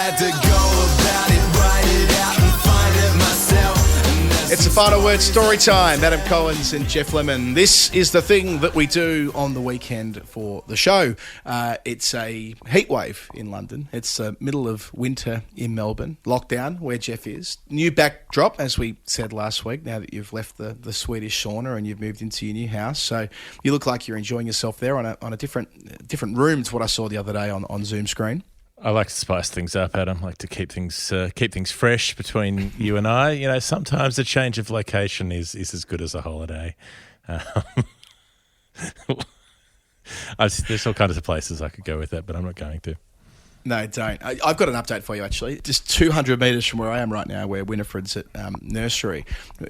had to go about it, write it out and find it myself. It's a final word story time. Adam Collins and Jeff Lemon. This is the thing that we do on the weekend for the show. It's a heat wave in London. It's the middle of winter in Melbourne. Lockdown, where Jeff is. New backdrop, as we said last week, now that you've left the Swedish sauna and you've moved into your new house. So you look like you're enjoying yourself there on a different room to what I saw the other day on Zoom screen. I like to spice things up, Adam. I like to keep things fresh between you and I. You know, sometimes a change of location is as good as a holiday. There's all kinds of places I could go with that, but I'm not going to. No, don't. I've got an update for you, actually. Just 200 metres from where I am right now, where Winifred's at nursery.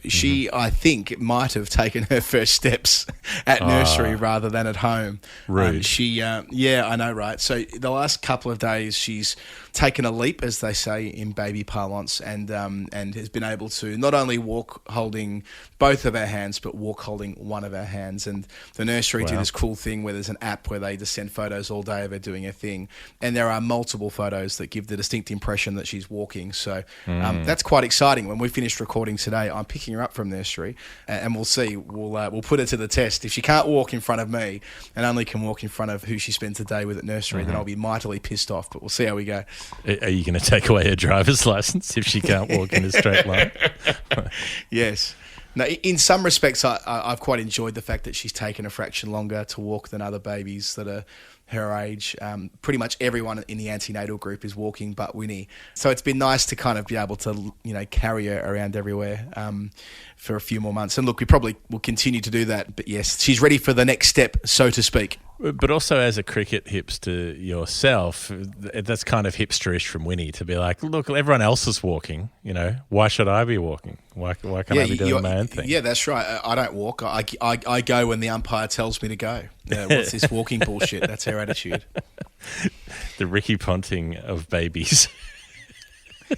She, I think, might have taken her first steps at nursery rather than at home. Rude. Yeah, I know, right? So the last couple of days, she's taken a leap, as they say in baby parlance, and has been able to not only walk holding both of her hands, but walk holding one of her hands. And the nursery do this cool thing where there's an app where they just send photos all day of her doing her thing. And there are multiple photos that give the distinct impression that she's walking. So that's quite exciting. When we finish recording today, I'm picking her up from nursery, and we'll see. We'll put her to the test. If she can't walk in front of me and only can walk in front of who she spends the day with at nursery, then I'll be mightily pissed off. But we'll see how we go. Are you going to take away her driver's license if she can't walk in a straight line? Yes. No, in some respects, I've quite enjoyed the fact that she's taken a fraction longer to walk than other babies that are her age. Pretty much everyone in the antenatal group is walking but Winnie. So it's been nice to kind of be able to, carry her around everywhere for a few more months. And look, we probably will continue to do that. But yes, she's ready for the next step, so to speak. But also as a cricket hipster yourself, that's kind of hipsterish from Winnie to be like, look, everyone else is walking, why should I be walking? Why can't I be doing my own thing? Yeah, that's right. I don't walk. I go when the umpire tells me to go. What's this walking bullshit? That's her attitude. The Ricky Ponting of babies.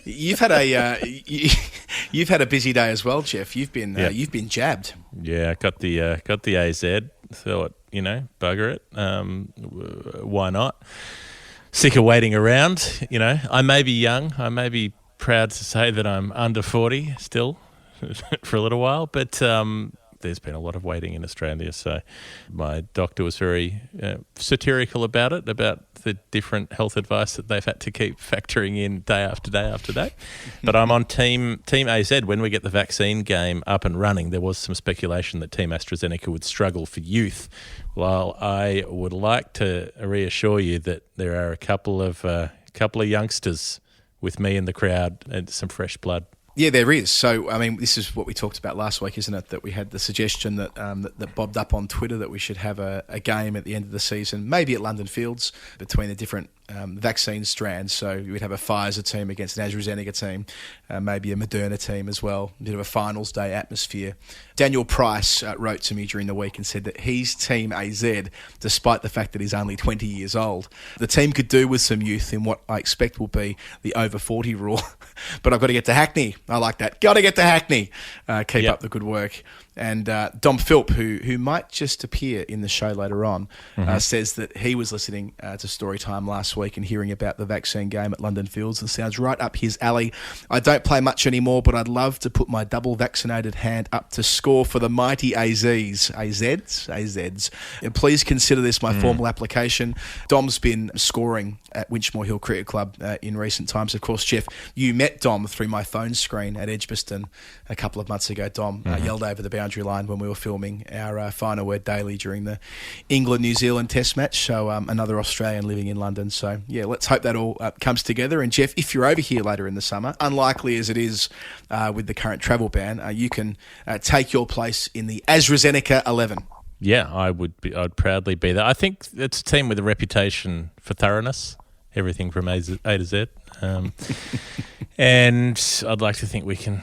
You've had a busy day as well, Jeff. You've been jabbed. Yeah, got the AZ. Thought, bugger it. Why not? Sick of waiting around. I may be young. I may be proud to say that I'm under 40 still for a little while, but there's been a lot of waiting in Australia. So my doctor was very satirical about it, about the different health advice that they've had to keep factoring in day after day after day. But I'm on Team AZ. When we get the vaccine game up and running, there was some speculation that Team AstraZeneca would struggle for youth. Well, I would like to reassure you that there are a couple of youngsters with me in the crowd and some fresh blood. Yeah, there is. So, this is what we talked about last week, isn't it? That we had the suggestion that that bobbed up on Twitter that we should have a game at the end of the season, maybe at London Fields, between the different vaccine strands. So we'd have a Pfizer team against an AstraZeneca team, maybe a Moderna team as well, a bit of a finals day atmosphere. Daniel Price wrote to me during the week and said that he's Team AZ, despite the fact that he's only 20 years old. The team could do with some youth in what I expect will be the over 40 rule, but I've got to get to Hackney. I like that. Got to get to Hackney. Keep up the good work. And Dom Philp, who might just appear in the show later on, says that he was listening to Storytime last week and hearing about the vaccine game at London Fields, and sounds right up his alley. I don't play much anymore, but I'd love to put my double vaccinated hand up to score for the mighty AZs. And please consider this my formal application. Dom's been scoring at Winchmore Hill Cricket Club in recent times. Of course, Jeff, you met Dom through my phone screen at Edgbaston a couple of months ago. Dom yelled over the boundary line when we were filming our Final Word Daily during the England-New Zealand Test match. So another Australian living in London. So yeah, let's hope that all comes together. And Jeff, if you're over here later in the summer, unlikely as it is with the current travel ban, you can take your place in the AstraZeneca 11. Yeah, I'd proudly be there. I think it's a team with a reputation for thoroughness, everything from A to Z. And I'd like to think we can,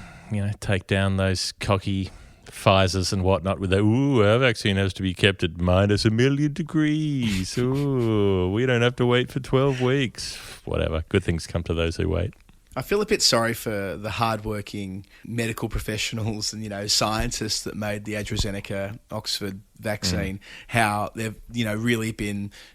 take down those cocky Pfizers and whatnot with our vaccine has to be kept at -1,000,000 degrees. We don't have to wait for 12 weeks. Whatever. Good things come to those who wait. I feel a bit sorry for the hardworking medical professionals and, scientists that made the AstraZeneca Oxford vaccine, how they've, really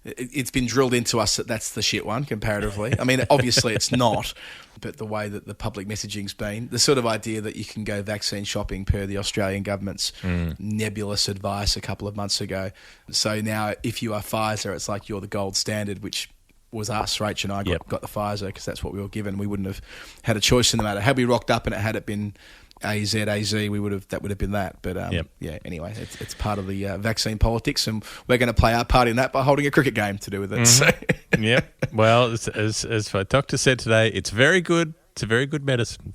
it's been drilled into us that that's the shit one comparatively. I mean, obviously it's not, but the way that the public messaging's been, the sort of idea that you can go vaccine shopping per the Australian government's nebulous advice a couple of months ago. So now if you are Pfizer, it's like you're the gold standard, which was us. Rach and I got the Pfizer because that's what we were given. We wouldn't have had a choice in the matter. Had we rocked up and had it been AZ, that would have been that. But anyway, it's part of the vaccine politics, and we're going to play our part in that by holding a cricket game to do with it. So. Well, as my doctor said today, it's very good. It's a very good medicine.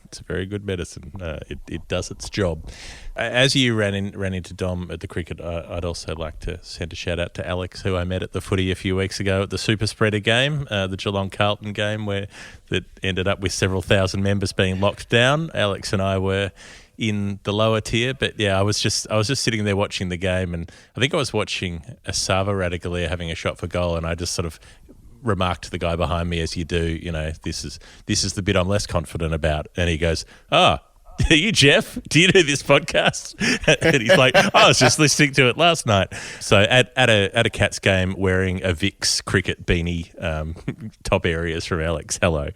It does its job. As you ran into Dom at the cricket, I'd also like to send a shout out to Alex, who I met at the footy a few weeks ago at the Super Spreader game, the Geelong Carlton game, that ended up with several thousand members being locked down. Alex and I were in the lower tier, but I was just sitting there watching the game, and I think I was watching Asava Radicale having a shot for goal, and I just sort of remarked to the guy behind me, as you do, this is the bit I'm less confident about. And he goes, are you Jeff? Do you do this podcast? And he's like, I was just listening to it last night. So at a Cats game, wearing a Vicks cricket beanie, top areas from Alex. Hello.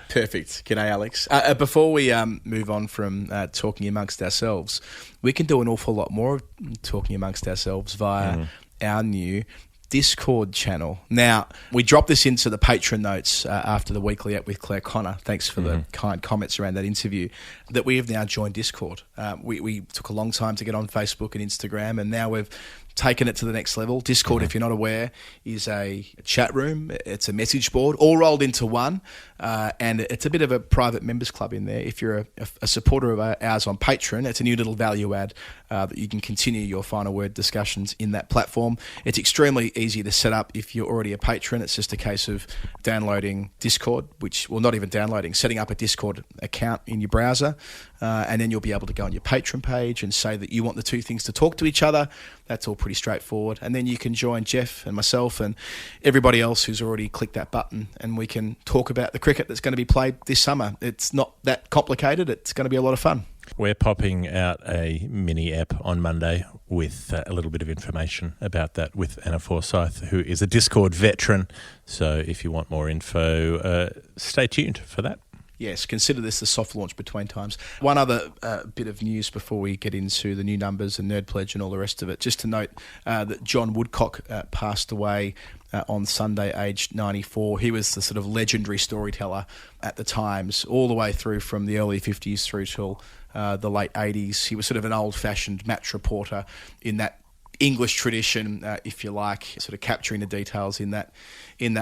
Perfect. G'day, Alex. Before we move on from talking amongst ourselves, we can do an awful lot more of talking amongst ourselves via our new Discord channel. Now, we dropped this into the Patreon notes after the weekly app with Claire Connor. Thanks for the kind comments around that interview, that we have now joined Discord. We took a long time to get on Facebook and Instagram, and now we've taken it to the next level. Discord, if you're not aware, is a chat room. It's a message board, all rolled into one, and it's a bit of a private members club in there. If you're a supporter of ours on Patreon, it's a new little value add that you can continue your final word discussions in that platform. It's extremely easy to set up if you're already a patron. It's just a case of downloading Discord, not even downloading, setting up a Discord account in your browser, and then you'll be able to go on your Patreon page and say that you want the two things to talk to each other. That's all pretty straightforward. And then you can join Jeff and myself and everybody else who's already clicked that button, and we can talk about the cricket that's going to be played this summer. It's not that complicated. It's going to be a lot of fun. We're popping out a mini app on Monday with a little bit of information about that with Anna Forsyth, who is a Discord veteran. So if you want more info, stay tuned for that. Yes, consider this the soft launch between times. One other bit of news before we get into the new numbers and Nerd Pledge and all the rest of it. Just to note that John Woodcock passed away on Sunday, aged 94. He was the sort of legendary storyteller at the Times, all the way through from the early 50s through till the late 80s. He was sort of an old-fashioned match reporter in that English tradition, if you like, sort of capturing the details in that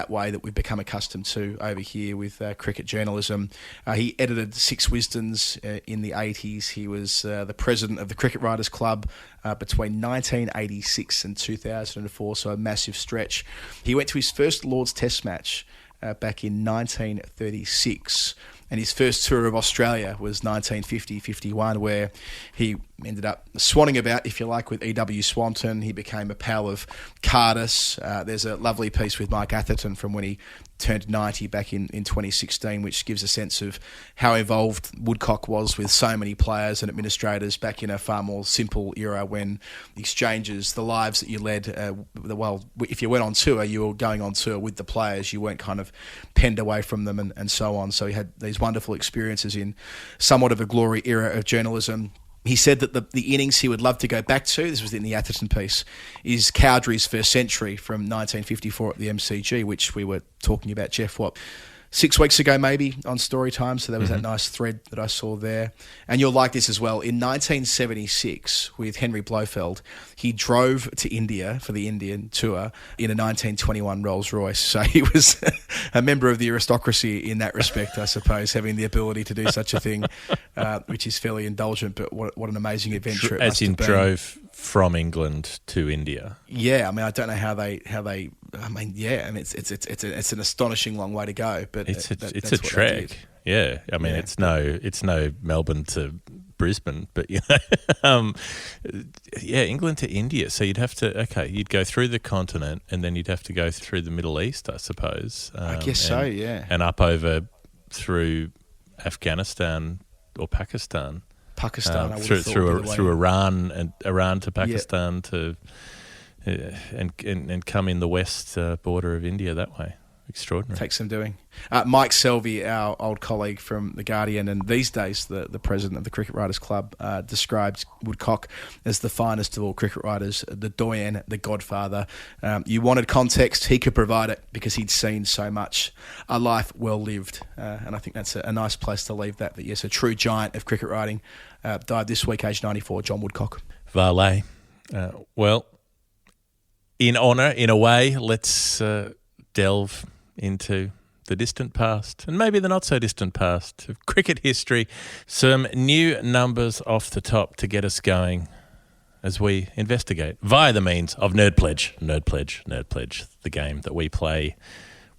way that we've become accustomed to over here with cricket journalism. He edited Six Wisdoms in the 80s. He was the president of the Cricket Writers Club between 1986 and 2004, so a massive stretch. He went to his first Lord's Test match back in 1936. And his first tour of Australia was 1950-51, where he ended up swanning about, if you like, with E.W. Swanton. He became a pal of Cardus. There's a lovely piece with Mike Atherton from when he turned 90 back in 2016, which gives a sense of how involved Woodcock was with so many players and administrators back in a far more simple era when exchanges, the lives that you led, if you went on tour, you were going on tour with the players. You weren't kind of penned away from them and so on. So he had these wonderful experiences in somewhat of a glory era of journalism. He said that the innings he would love to go back to, this was in the Atherton piece, is Cowdrey's first century from 1954 at the MCG, which we were talking about, Jeff, 6 weeks ago maybe on Story Time. So there was that nice thread that I saw there. And you'll like this as well. In 1976, with Henry Blofeld, he drove to India for the Indian tour in a 1921 Rolls Royce. So he was a member of the aristocracy in that respect, I suppose, having the ability to do such a thing, which is fairly indulgent. But what an amazing adventure it must have been. Drove from England to India. Yeah, I mean, I don't know how they. I mean, yeah, and it's an astonishing long way to go, but it's a trek. Yeah, I mean, it's no Melbourne to Brisbane, but England to India. So you'd have to you'd go through the continent, and then you'd have to go through the Middle East, I suppose. I guess so, yeah, and up over through Afghanistan or Pakistan. Pakistan, I would have thought, through Iran to Pakistan to and come in the west border of India that way. Extraordinary. Takes some doing. Mike Selvey, our old colleague from The Guardian, and these days the president of the Cricket Writers Club, described Woodcock as the finest of all cricket writers, the doyen, the godfather. You wanted context, he could provide it because he'd seen so much. A life well lived. And I think that's a nice place to leave that. But yes, a true giant of cricket writing. Died this week, aged 94, John Woodcock. Valet. Well, in honour, in a way, let's delve into the distant past and maybe the not so distant past of cricket history. Some new numbers off the top to get us going as we investigate via the means of Nerd Pledge, the game that we play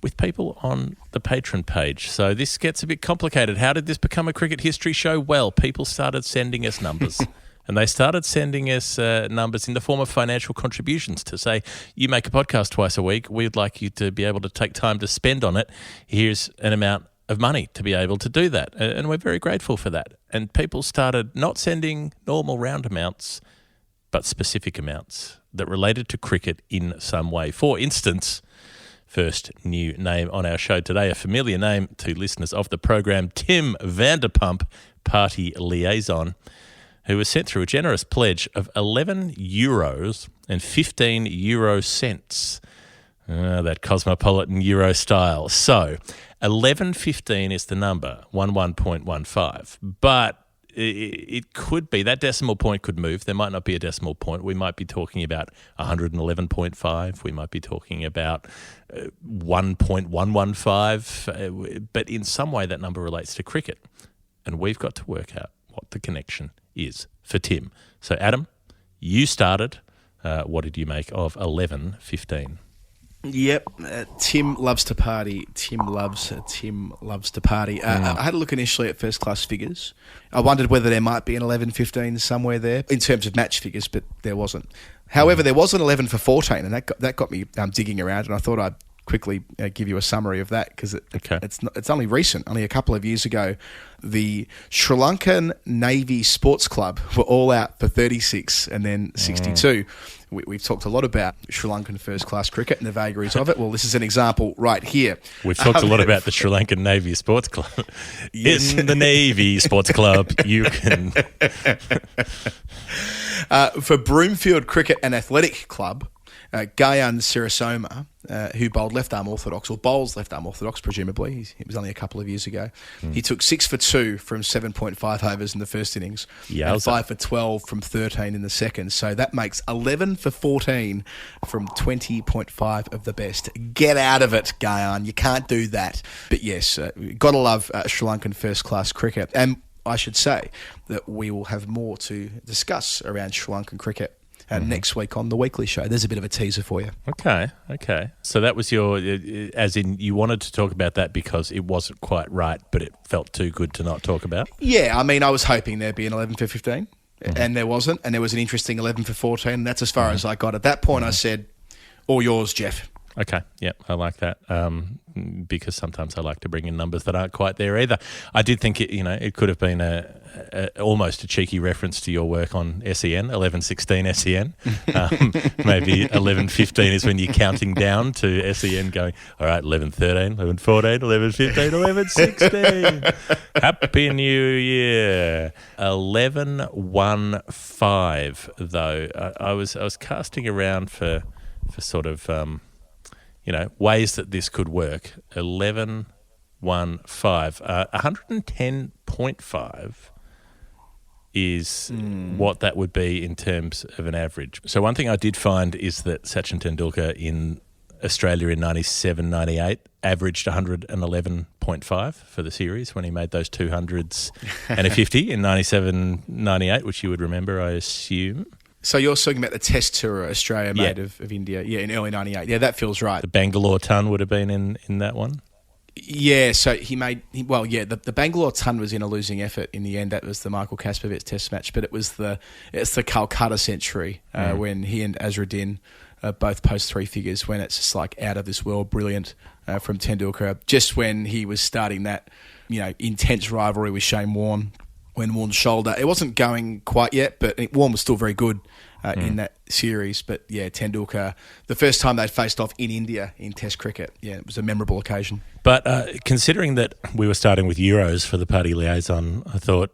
with people on the Patreon page. So this gets a bit complicated. How did this become a cricket history show? Well, people started sending us numbers. And they started sending us numbers in the form of financial contributions to say, you make a podcast twice a week. We'd like you to be able to take time to spend on it. Here's an amount of money to be able to do that. And we're very grateful for that. And people started not sending normal round amounts, but specific amounts that related to cricket in some way. For instance, first new name on our show today, a familiar name to listeners of the program, Tim Vanderpump, party liaison, who was sent through a generous pledge of €11 and 15 euro cents. That cosmopolitan euro style. So 11.15 is the number, 11.15. But it could be, that decimal point could move. There might not be a decimal point. We might be talking about 111.5. We might be talking about 1.115. But in some way that number relates to cricket. And we've got to work out what the connection is for Tim. So, Adam, you started. What did you make of 11.15? Yep, Tim loves to party. Tim loves to party. I had a look initially at first class figures. I wondered whether there might be an 11.15 somewhere there in terms of match figures, but there wasn't. However, there was an 11 for 14, and that got me digging around, and I thought I'd quickly give you a summary of that because it's only recent. Only a couple of years ago, the Sri Lankan Navy Sports Club were all out for 36 and then 62. We've talked a lot about Sri Lankan first-class cricket and the vagaries of it. Well, this is an example right here. We've talked a lot about the Sri Lankan Navy Sports Club. Yes. In the Navy Sports Club, you can... For Broomfield Cricket and Athletic Club, Gayan Sirasoma, who bowled left-arm orthodox, or bowls left-arm orthodox, presumably. It was only a couple of years ago. He took 6 for 2 from 7.5 overs in the first innings, and 5 for 12 from 13 in the second. So that makes 11 for 14 from 20.5 of the best. Get out of it, Gayan. You can't do that. But yes, got to love Sri Lankan first-class cricket. And I should say that we will have more to discuss around Sri Lankan cricket next week on the weekly show. There's a bit of a teaser for you. Okay. So that was your, as in you wanted to talk about that because it wasn't quite right, but it felt too good to not talk about? Yeah, I mean, I was hoping there'd be an 11 for 15, and there wasn't, and there was an interesting 11 for 14, and that's as far as I got. At that point, I said, all yours, Jeff. Okay, yeah, I like that because sometimes I like to bring in numbers that aren't quite there either. I did think it could have been almost a cheeky reference to your work on SEN, 11.16 SEN. Maybe 11.15 is when you're counting down to SEN going, all right, 11.13, 11.14, 11.15, 11.16. Happy New Year. 11.15 though. I was casting around for sort of... ways that this could work. 11.15. 110.5 is what that would be in terms of an average. So one thing I did find is that Sachin Tendulkar in Australia in 97-98 averaged 111.5 for the series when he made those 200s and a 50 in 97-98, which you would remember, I assume. So you're talking about the test tour Australia made of India, in early 98. Yeah, that feels right. The Bangalore ton would have been in that one? Yeah, so the Bangalore ton was in a losing effort in the end. That was the Michael Kasparov test match, but it's the Calcutta century when he and Azharuddin both post three figures when it's just like out of this world brilliant from Tendulkar. Just when he was starting that, intense rivalry with Shane Warne, when Warne's shoulder, it wasn't going quite yet, but Warne was still very good in that series. But yeah, Tendulkar, the first time they'd faced off in India in Test cricket, it was a memorable occasion. But considering that we were starting with Euros for the party liaison, I thought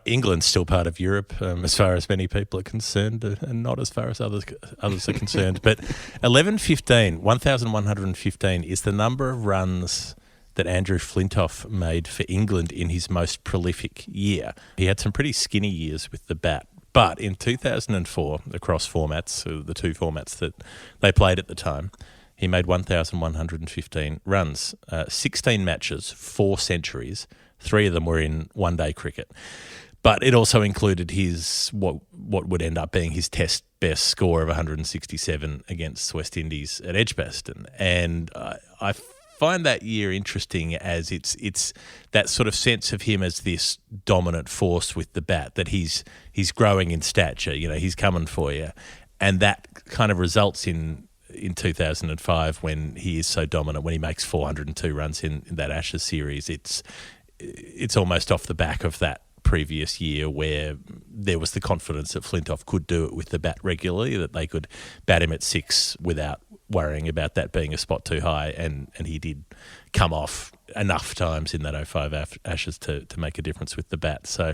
England's still part of Europe as far as many people are concerned, and not as far as others are concerned. But 1,115 is the number of runs that Andrew Flintoff made for England in his most prolific year. He had some pretty skinny years with the bat. But in 2004, across formats, the two formats that they played at the time, he made 1,115 runs, 16 matches, 4 centuries. 3 of them were in one-day cricket. But it also included his what would end up being his Test best score of 167 against West Indies at Edgbaston. And I find that year interesting as it's that sort of sense of him as this dominant force with the bat, that he's growing in stature, he's coming for you. And that kind of results in 2005 when he is so dominant, when he makes 402 runs in that Ashes series. It's almost off the back of that previous year where there was the confidence that Flintoff could do it with the bat regularly, that they could bat him at 6 without worrying about that being a spot too high, and he did come off enough times in that 05 Ashes to make a difference with the bat. So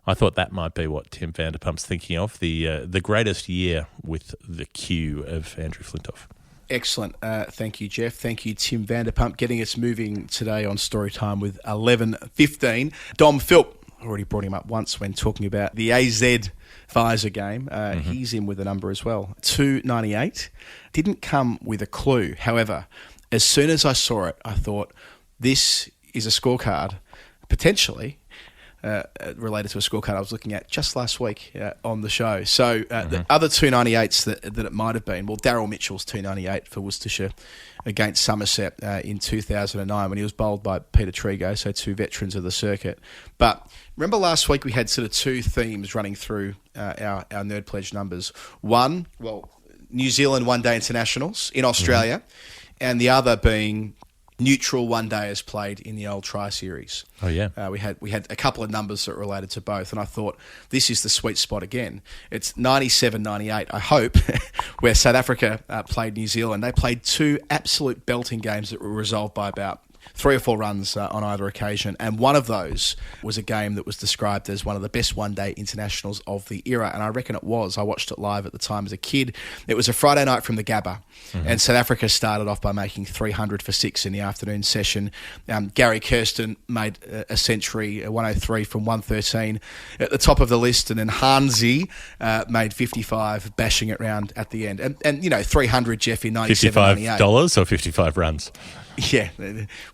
I thought that might be what Tim Vanderpump's thinking of, the greatest year with the Q of Andrew Flintoff. Excellent. Thank you, Jeff. Thank you, Tim Vanderpump, getting us moving today on Storytime with 11:15. Dom Philp, already brought him up once when talking about the AZ Pfizer game. He's in with a number as well. 298. Didn't come with a clue. However, as soon as I saw it, I thought, this is a scorecard, potentially, related to a scorecard I was looking at just last week on the show. So the other 298s that it might have been, Daryl Mitchell's 298 for Worcestershire against Somerset in 2009 when he was bowled by Peter Trigo, so 2 veterans of the circuit. But remember last week we had sort of 2 themes running through our Nerd Pledge numbers. One, New Zealand one-day internationals in Australia, and the other being neutral one-dayers played in the old Tri Series. Oh, yeah. We had a couple of numbers that related to both, and I thought this is the sweet spot again. It's 97-98, I hope, where South Africa played New Zealand. They played 2 absolute belting games that were resolved by about 3 or 4 runs on either occasion, and one of those was a game that was described as one of the best one-day internationals of the era, and I reckon it was. I watched it live at the time as a kid. It was a Friday night from the Gabba, and South Africa started off by making 300 for 6 in the afternoon session. Gary Kirsten made a century, 103 from 113 at the top of the list, and then Hansi made 55, bashing it round at the end. And 300, Jeff, in 97-98. $55 or 55 runs? Yeah.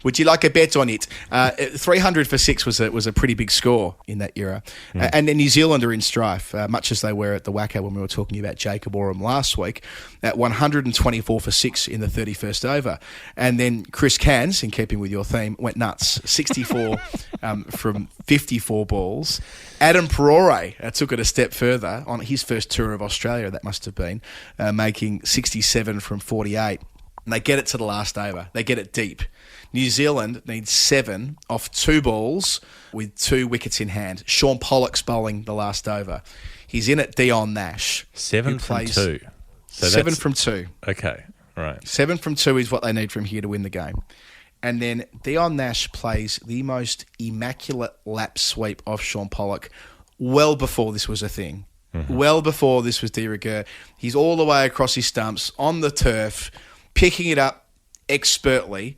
Would you like a bet on it? 300 for 6 was a pretty big score in that era. And then New Zealand are in strife, much as they were at the Wacker when we were talking about Jacob Oram last week, at 124 for 6 in the 31st over. And then Chris Cairns, in keeping with your theme, went nuts. 64 from 54 balls. Adam Perore took it a step further on his first tour of Australia, that must have been, making 67 from 48. And they get it to the last over. They get it deep. New Zealand needs 7 off 2 balls with 2 wickets in hand. Sean Pollock's bowling the last over. He's in at Dion Nash. 7 from 2. So 7 from 2. Okay, right. 7 from 2 is what they need from here to win the game. And then Dion Nash plays the most immaculate lap sweep off Sean Pollock well before this was a thing. Well before this was de rigueur. He's all the way across his stumps on the turf, picking it up expertly,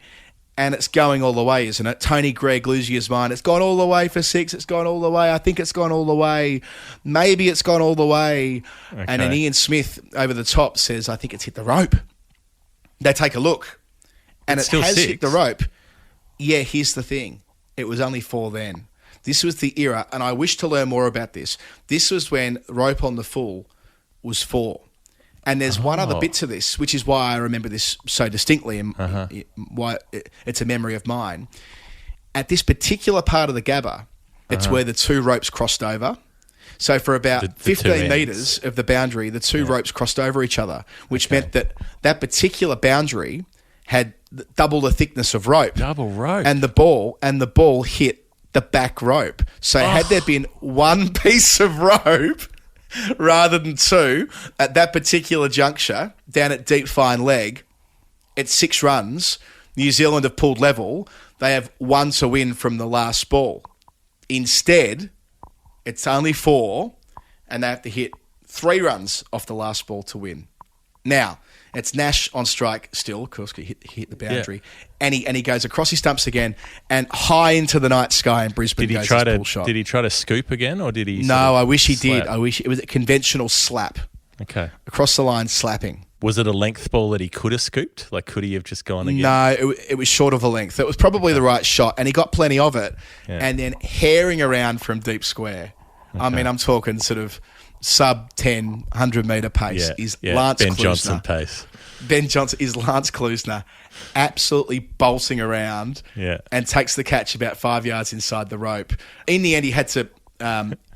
and it's going all the way, isn't it? Tony Gregg losing his mind. It's gone all the way for 6. It's gone all the way. I think it's gone all the way. Maybe it's gone all the way. Okay. And then Ian Smith over the top says, I think it's hit the rope. They take a look, and it has 6. hit the rope. Yeah, here's the thing. It was only 4 then. This was the era, and I wish to learn more about this. This was when rope on the full was 4. And there's one other bit to this, which is why I remember this so distinctly and why it's a memory of mine. At this particular part of the Gabba, it's where the 2 ropes crossed over. So for about The two 15 ends. metres of the boundary, the two ropes crossed over each other, which meant that that particular boundary had double the thickness of rope. Double rope. And the ball hit the back rope. So had there been one piece of rope rather than two at that particular juncture, down at deep fine leg, at 6 runs, New Zealand have pulled level. They have 1 to win from the last ball. Instead, it's only 4, and they have to hit 3 runs off the last ball to win. Now, it's Nash on strike still, of course, he hit the boundary, and he goes across his stumps again and high into the night sky in Brisbane. Did he try to scoop again, or did he? No, I wish he slap? did. I wish it was a conventional slap. Okay. Across the line, slapping. Was it a length ball that he could have scooped? Like, could he have just gone again? No, it was short of a length. It was probably the right shot, and he got plenty of it. Yeah. And then herring around from deep square. I mean, I'm talking sort of sub 10, 100 metre pace is Lance Ben Klusener. Johnson pace. Ben Johnson is Lance Klusener, absolutely bolting around and takes the catch about 5 yards inside the rope. In the end, he had to...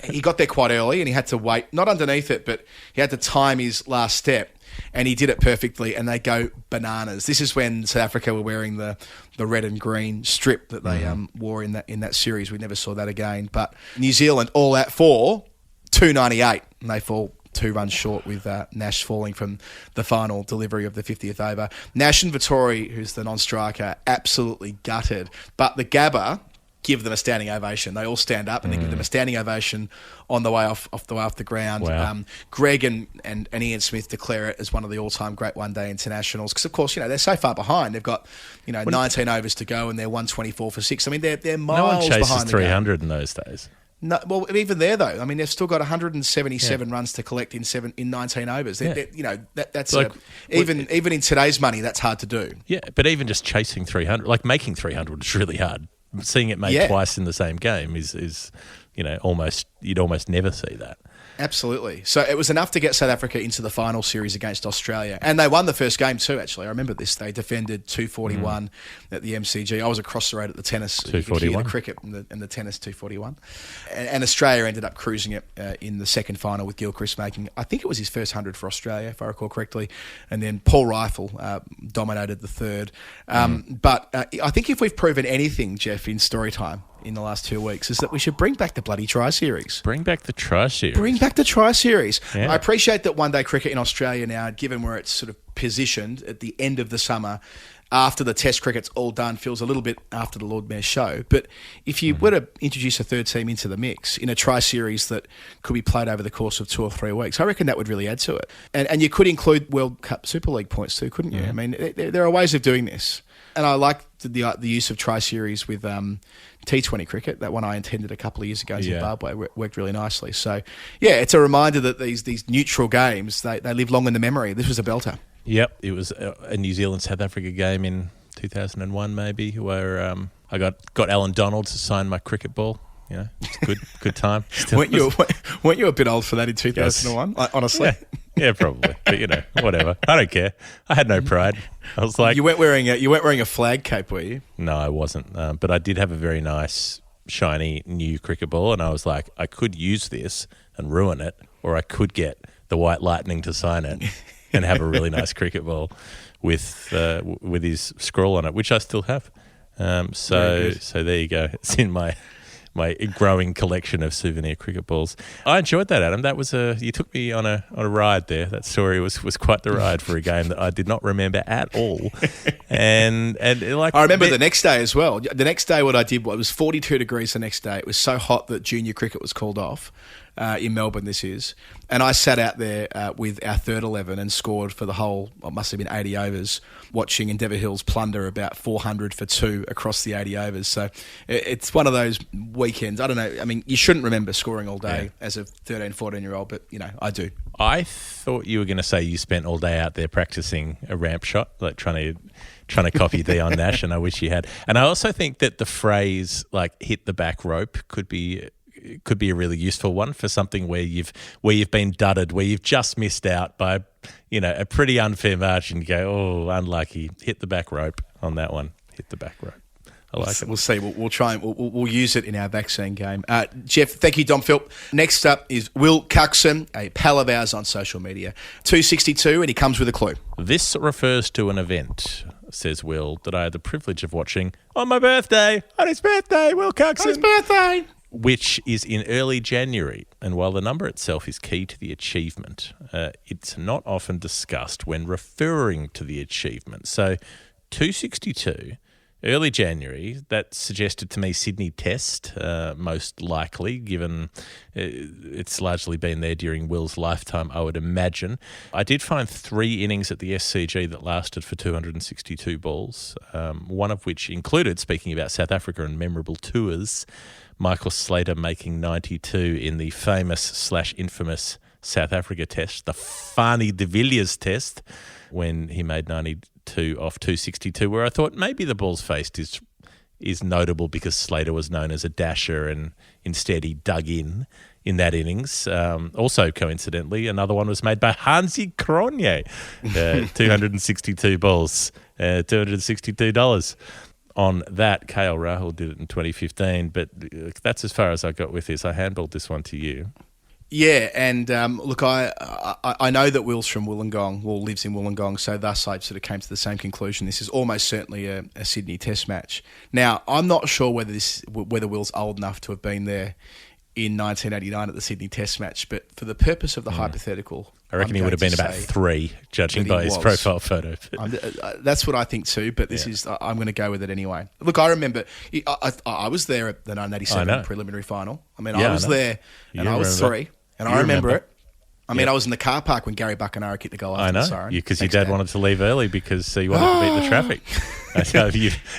he got there quite early and he had to wait, not underneath it, but he had to time his last step, and he did it perfectly, and they go bananas. This is when South Africa were wearing the red and green strip that they wore in that series. We never saw that again. But New Zealand all out for 298, and they fall 2 runs short with Nash falling from the final delivery of the 50th over. Nash and Vittori, who's the non-striker, absolutely gutted. But the Gabba give them a standing ovation. They all stand up and they give them a standing ovation on the way off the ground. Wow. Greg and Ian Smith declare it as one of the all-time great one-day internationals because, of course, they're so far behind. They've got 19 overs to go and they're 124 for 6. I mean, they're miles No one behind chases the 300 in those days. No, well, even there though, I mean, they've still got 177 runs to collect in 19 overs. That's Like, even in today's money, that's hard to do. Yeah, but even just chasing 300, like making 300 is really hard. Seeing it made twice in the same game is almost, you'd almost never see that. Absolutely. So it was enough to get South Africa into the final series against Australia. And they won the first game too, actually. I remember this. They defended 241 at the MCG. I was across the road at the tennis. 241. The cricket and the tennis 241. And Australia ended up cruising it in the second final with Gilchrist making, I think it was his first 100 for Australia, if I recall correctly. And then Paul Rifle dominated the third. But I think if we've proven anything, Jeff, in story time in the last 2 weeks, is that we should bring back the bloody try series. Bring back the try series. Bring back the try series. Yeah. I appreciate that one-day cricket in Australia now, given where it's sort of positioned at the end of the summer, after the Test cricket's all done, feels a little bit after the Lord Mayor's show. But if you were to introduce a third team into the mix in a try series that could be played over the course of 2 or 3 weeks, I reckon that would really add to it. And you could include World Cup Super League points too, couldn't you? I mean, there are ways of doing this. And I like the use of try series with T20 cricket. That one I intended a couple of years ago in Zimbabwe worked really nicely. So, it's a reminder that these neutral games, they live long in the memory. This was a belter. Yep, it was a New Zealand-South Africa game in 2001 maybe, where I got Alan Donald to sign my cricket ball. It's a good time. weren't you a bit old for that in 2001, honestly? Yeah, probably. But, whatever. I don't care. I had no pride. I was like... You weren't wearing a flag cape, were you? No, I wasn't. But I did have a very nice, shiny, new cricket ball, and I was like, I could use this and ruin it, or I could get the White Lightning to sign it and have a really nice cricket ball with his scroll on it, which I still have. So there you go. It's in my growing collection of souvenir cricket balls. I enjoyed that, Adam. That was you took me on a ride there. That story was quite the ride for a game that I did not remember at all. And like I remember the next day as well. The next day, what I did was 42 degrees. The next day, it was so hot that junior cricket was called off. In Melbourne, this is. And I sat out there with our third 11 and scored for the whole, what must have been 80 overs, watching Endeavour Hills plunder about 400 for 2 across the 80 overs. So it's one of those weekends. I don't know. I mean, you shouldn't remember scoring all day as a 13, 14-year-old, but, I do. I thought you were going to say you spent all day out there practicing a ramp shot, like trying to copy Dion Nash, and I wish you had. And I also think that the phrase, like, hit the back rope could be a really useful one for something where you've been dudded, where you've just missed out by a pretty unfair margin. You go, oh, unlucky, hit the back rope on that one. Hit the back rope. I like it. We'll see. We'll try and we'll use it in our vaccine game. Jeff, thank you, Dom Philp. Next up is Will Cuckson, a pal of ours on social media. 262, and he comes with a clue. This refers to an event, says Will, that I had the privilege of watching on my birthday. On his birthday, Will Cuckson. On his birthday. Which is in early January. And while the number itself is key to the achievement, it's not often discussed when referring to the achievement. So 262, early January, that suggested to me Sydney Test, most likely, given it's largely been there during Will's lifetime, I would imagine. I did find 3 innings at the SCG that lasted for 262 balls, one of which included, speaking about South Africa and memorable tours, Michael Slater making 92 in the famous/infamous South Africa test, the Fanie de Villiers test, when he made 92 off 262, where I thought maybe the balls faced is notable because Slater was known as a dasher and instead he dug in that innings. Also, coincidentally, another one was made by Hansi Cronje, 262 balls, $262. On that, KL Rahul did it in 2015, but that's as far as I got with this. I handballed this one to you. Yeah, and look, I know that Will's from Wollongong, lives in Wollongong, so thus I sort of came to the same conclusion. This is almost certainly a Sydney Test match. Now, I'm not sure whether Will's old enough to have been there in 1989 at the Sydney Test match, but for the purpose of the hypothetical, I reckon he would have been about 3, judging by his profile photo. That's what I think too, but I'm going to go with it anyway. Look, I remember, I was there at the 1987 preliminary final. I mean, I was there, and I was 3, and I remember it. I mean, I was in the car park when Gary Buckenara kicked the goal after the siren. Because your dad wanted to leave early because he wanted to beat the traffic. So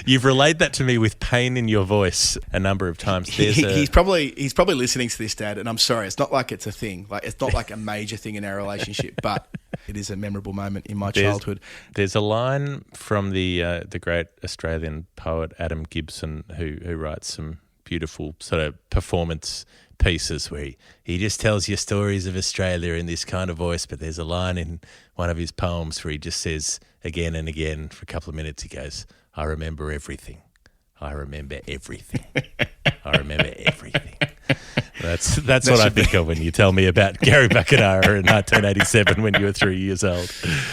you've relayed that to me with pain in your voice a number of times. He's probably listening to this, Dad, and I'm sorry. It's not like it's a thing. Like it's not like a major thing in our relationship, but it is a memorable moment in my childhood. There's a line from the great Australian poet Adam Gibson who writes some beautiful sort of performance pieces where he just tells you stories of Australia in this kind of voice, but there's a line in one of his poems where he just says again and again for a couple of minutes, he goes, I remember everything. I remember everything. I remember everything. That's what I think of when you tell me about Gary Buckenara in 1987 when you were 3 years old.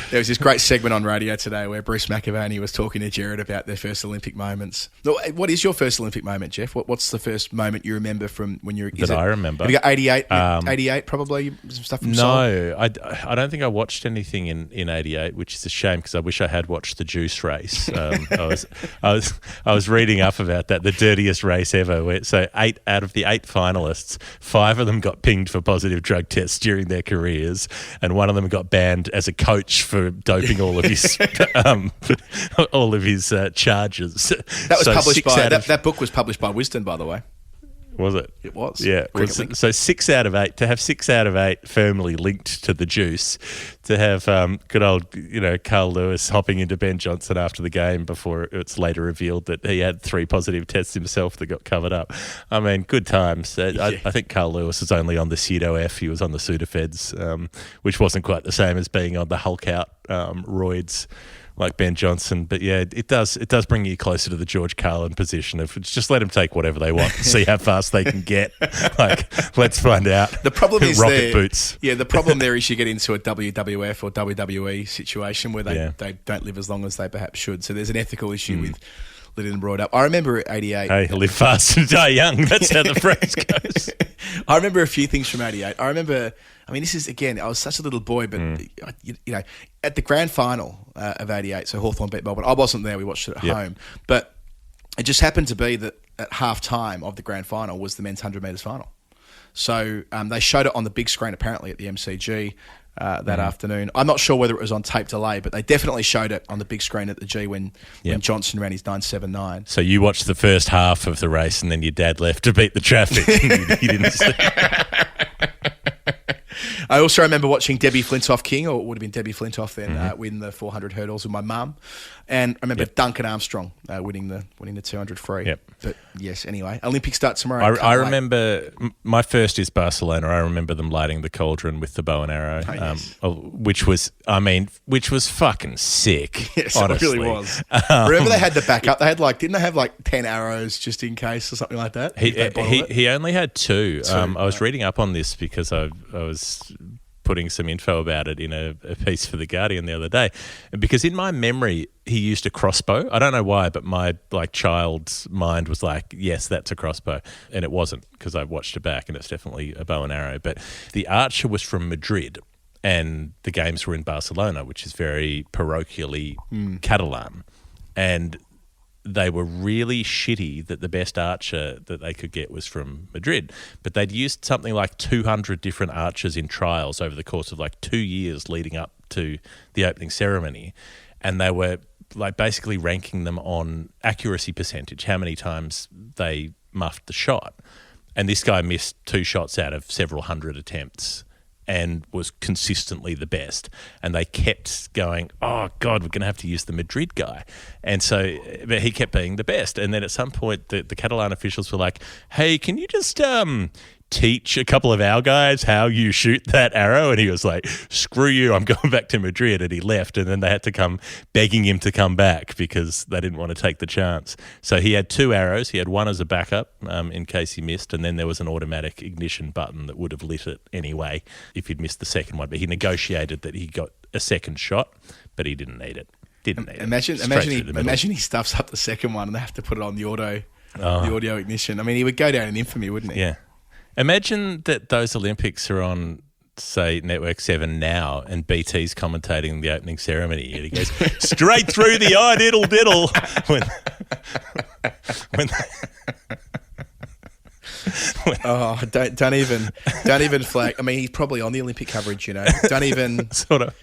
There was this great segment on radio today where Bruce McAvaney was talking to Jared about their first Olympic moments. What is your first Olympic moment, Jeff? What's the first moment you remember from when you're... I remember. Have you got 88? 88 probably? Some stuff from No, I don't think I watched anything in 88, which is a shame because I wish I had watched the Juice race. I was reading up about that, the dirtiest race ever. So 8 out of the 8 finalists, 5 of them got pinged for positive drug tests during their careers, and one of them got banned as a coach for doping all of his charges. That was published by that book was published by Wisden, by the way. Was it? It was. Yeah. So 6 out of 8, to have 6 out of 8 firmly linked to the Juice, to have good old, Carl Lewis hopping into Ben Johnson after the game before it's later revealed that he had 3 positive tests himself that got covered up. I mean, good times. I think Carl Lewis was only on the pseudo F. He was on the Sudafeds, which wasn't quite the same as being on the Hulk out roids like Ben Johnson. But yeah, it does bring you closer to the George Carlin position of just let them take whatever they want and see how fast they can get. Like, let's find out. The problem is rocket boots. Yeah, the problem there is you get into a WWF or WWE situation where they don't live as long as they perhaps should. So there's an ethical issue with letting them brought up. I remember 88. Hey, live fast and die young. That's how the phrase goes. I remember a few things from 88. I remember, this is, again, I was such a little boy, but, at the grand final of 88, so Hawthorn beat Melbourne, I wasn't there, we watched it at home, but it just happened to be that at half-time of the grand final was the men's 100 metres final. So they showed it on the big screen, apparently, at the MCG that afternoon. I'm not sure whether it was on tape delay, but they definitely showed it on the big screen at the G when Johnson ran his 9.79. So you watched the first half of the race and then your dad left to beat the traffic. And you didn't see. I also remember watching Debbie Flintoff King, or it would have been Debbie Flintoff then, win the 400 hurdles with my mum. And I remember Duncan Armstrong winning the 200 free. Yep. But yes, anyway, Olympics start tomorrow. I remember my first is Barcelona. I remember them lighting the cauldron with the bow and arrow, which was fucking sick. Yes, honestly. it really was. Remember they had the backup. Didn't they have 10 arrows just in case or something like that? He only had two. I was reading up on this because I was putting some info about it in a piece for The Guardian the other day. And because in my memory, he used a crossbow. I don't know why, but my child's mind was like, yes, that's a crossbow. And it wasn't, because I watched it back and it's definitely a bow and arrow. But the archer was from Madrid and the games were in Barcelona, which is very parochially Catalan. And they were really shitty that the best archer that they could get was from Madrid. But they'd used something like 200 different archers in trials over the course of 2 years leading up to the opening ceremony. And they were basically ranking them on accuracy percentage, how many times they muffed the shot. And this guy missed 2 shots out of several hundred attempts and was consistently the best. And they kept going, oh, God, we're going to have to use the Madrid guy. And so but he kept being the best. And then at some point, the Catalan officials were like, hey, can you just teach a couple of our guys how you shoot that arrow? And he was like, screw you, I'm going back to Madrid. And he left. And then they had to come begging him to come back because they didn't want to take the chance. So he had 2 arrows. He had one as a backup in case he missed. And then there was an automatic ignition button that would have lit it anyway if he'd missed the second one. But he negotiated that he got a second shot, but he didn't need it. Imagine he stuffs up the second one and they have to put it on the audio ignition. I mean, he would go down in infamy, wouldn't he? Yeah. Imagine that those Olympics are on, say, Network 7 now and BT's commentating the opening ceremony and he goes, straight through the eye, diddle diddle. Don't even flag. I mean, he's probably on the Olympic coverage, Don't even sort of.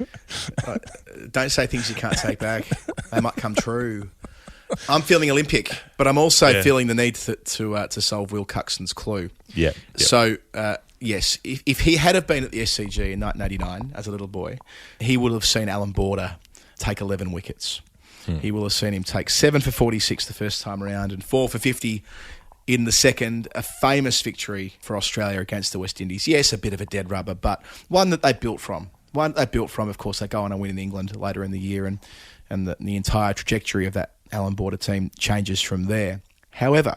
Don't say things you can't take back. They might come true. I'm feeling Olympic, but I'm also feeling the need to solve Will Cuckson's clue. Yeah. So, yes, if he had have been at the SCG in 1989 as a little boy, he would have seen Allan Border take 11 wickets. He will have seen him take 7 for 46 the first time around and 4 for 50 in the second. A famous victory for Australia against the West Indies. Yes, a bit of a dead rubber, but one that they built from. Of course, they go on and win in England later in the year, and the entire trajectory of that Allan Border team changes from there. However,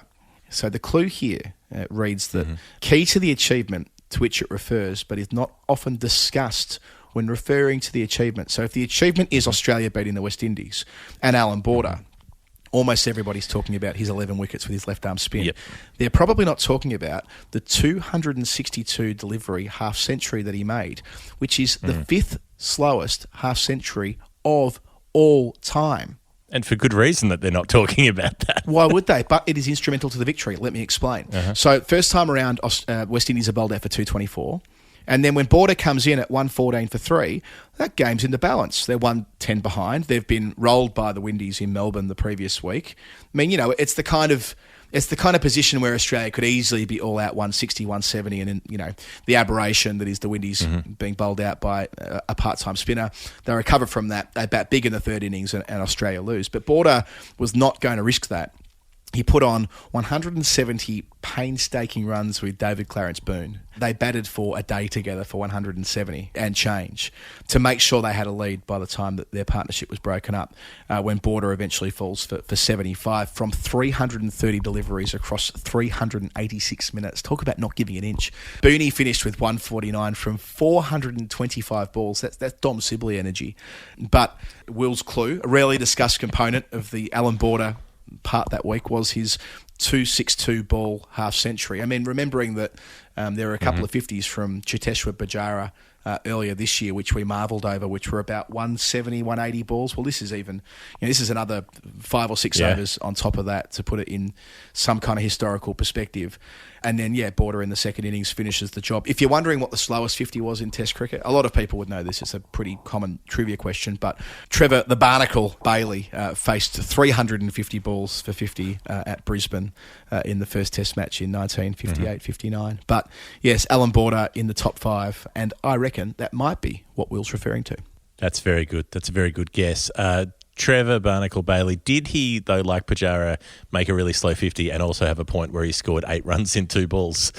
so the clue here reads that key to the achievement to which it refers, but is not often discussed when referring to the achievement. So if the achievement is Australia beating the West Indies and Allan Border, almost everybody's talking about his 11 wickets with his left arm spin. Yep. They're probably not talking about the 262 delivery half century that he made, which is the 5th slowest half century of all time. And for good reason that they're not talking about that. Why would they? But it is instrumental to the victory. Let me explain. So first time around, West Indies are bowled out for 224. And then when Border comes in at 114 for 3, that game's in the balance. They're 110 behind. They've been rolled by the Windies in Melbourne the previous week. I mean, it's the kind of position where Australia could easily be all out 160, 170, and the aberration that is the Windies being bowled out by a part-time spinner. They recover from that. They bat big in the third innings and Australia lose. But Border was not going to risk that. He put on 170 painstaking runs with David Clarence Boone. They batted for a day together for 170 and change to make sure they had a lead by the time that their partnership was broken up, when Border eventually falls for 75 from 330 deliveries across 386 minutes. Talk about not giving an inch. Booney finished with 149 from 425 balls. That's Dom Sibley energy. But Will's clue, a rarely discussed component of the Allan Border part that week, was his 262 ball half century. I mean, remembering that there were a couple of 50s from Chiteshwar Bajara earlier this year, which we marvelled over, which were about 170, 180 balls. Well, this is even, this is another 5 or 6 overs on top of that to put it in some kind of historical perspective. And then, Border in the second innings finishes the job. If you're wondering what the slowest 50 was in Test cricket, a lot of people would know this. It's a pretty common trivia question. But Trevor the Barnacle Bailey faced 350 balls for 50 at Brisbane in the first Test match in 1958-59. But yes, Allan Border in the top 5. And I reckon reckon that might be what Will's referring to. That's very good. That's a very good guess. Trevor Barnacle-Bailey, did he, though, like Pajara, make a really slow 50 and also have a point where he scored 8 runs in 2 balls?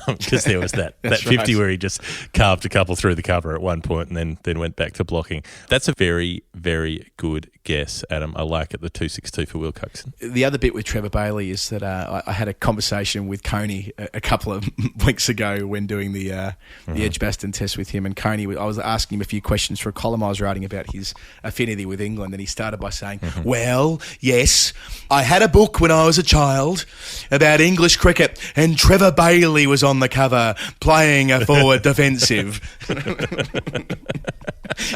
Because there was that 50 right. where he just carved a couple through the cover at one point and then went back to blocking. That's a very, very good guess, Adam. I like it, the 262 for Will Cuckson. The other bit with Trevor Bailey is that I had a conversation with Coney a couple of weeks ago when doing the Edgbaston test with him. And Coney, I was asking him a few questions for a column I was writing about his affinity with England, and he started by saying, well, yes, I had a book when I was a child about English cricket, and Trevor Bailey was on the cover playing a forward defensive.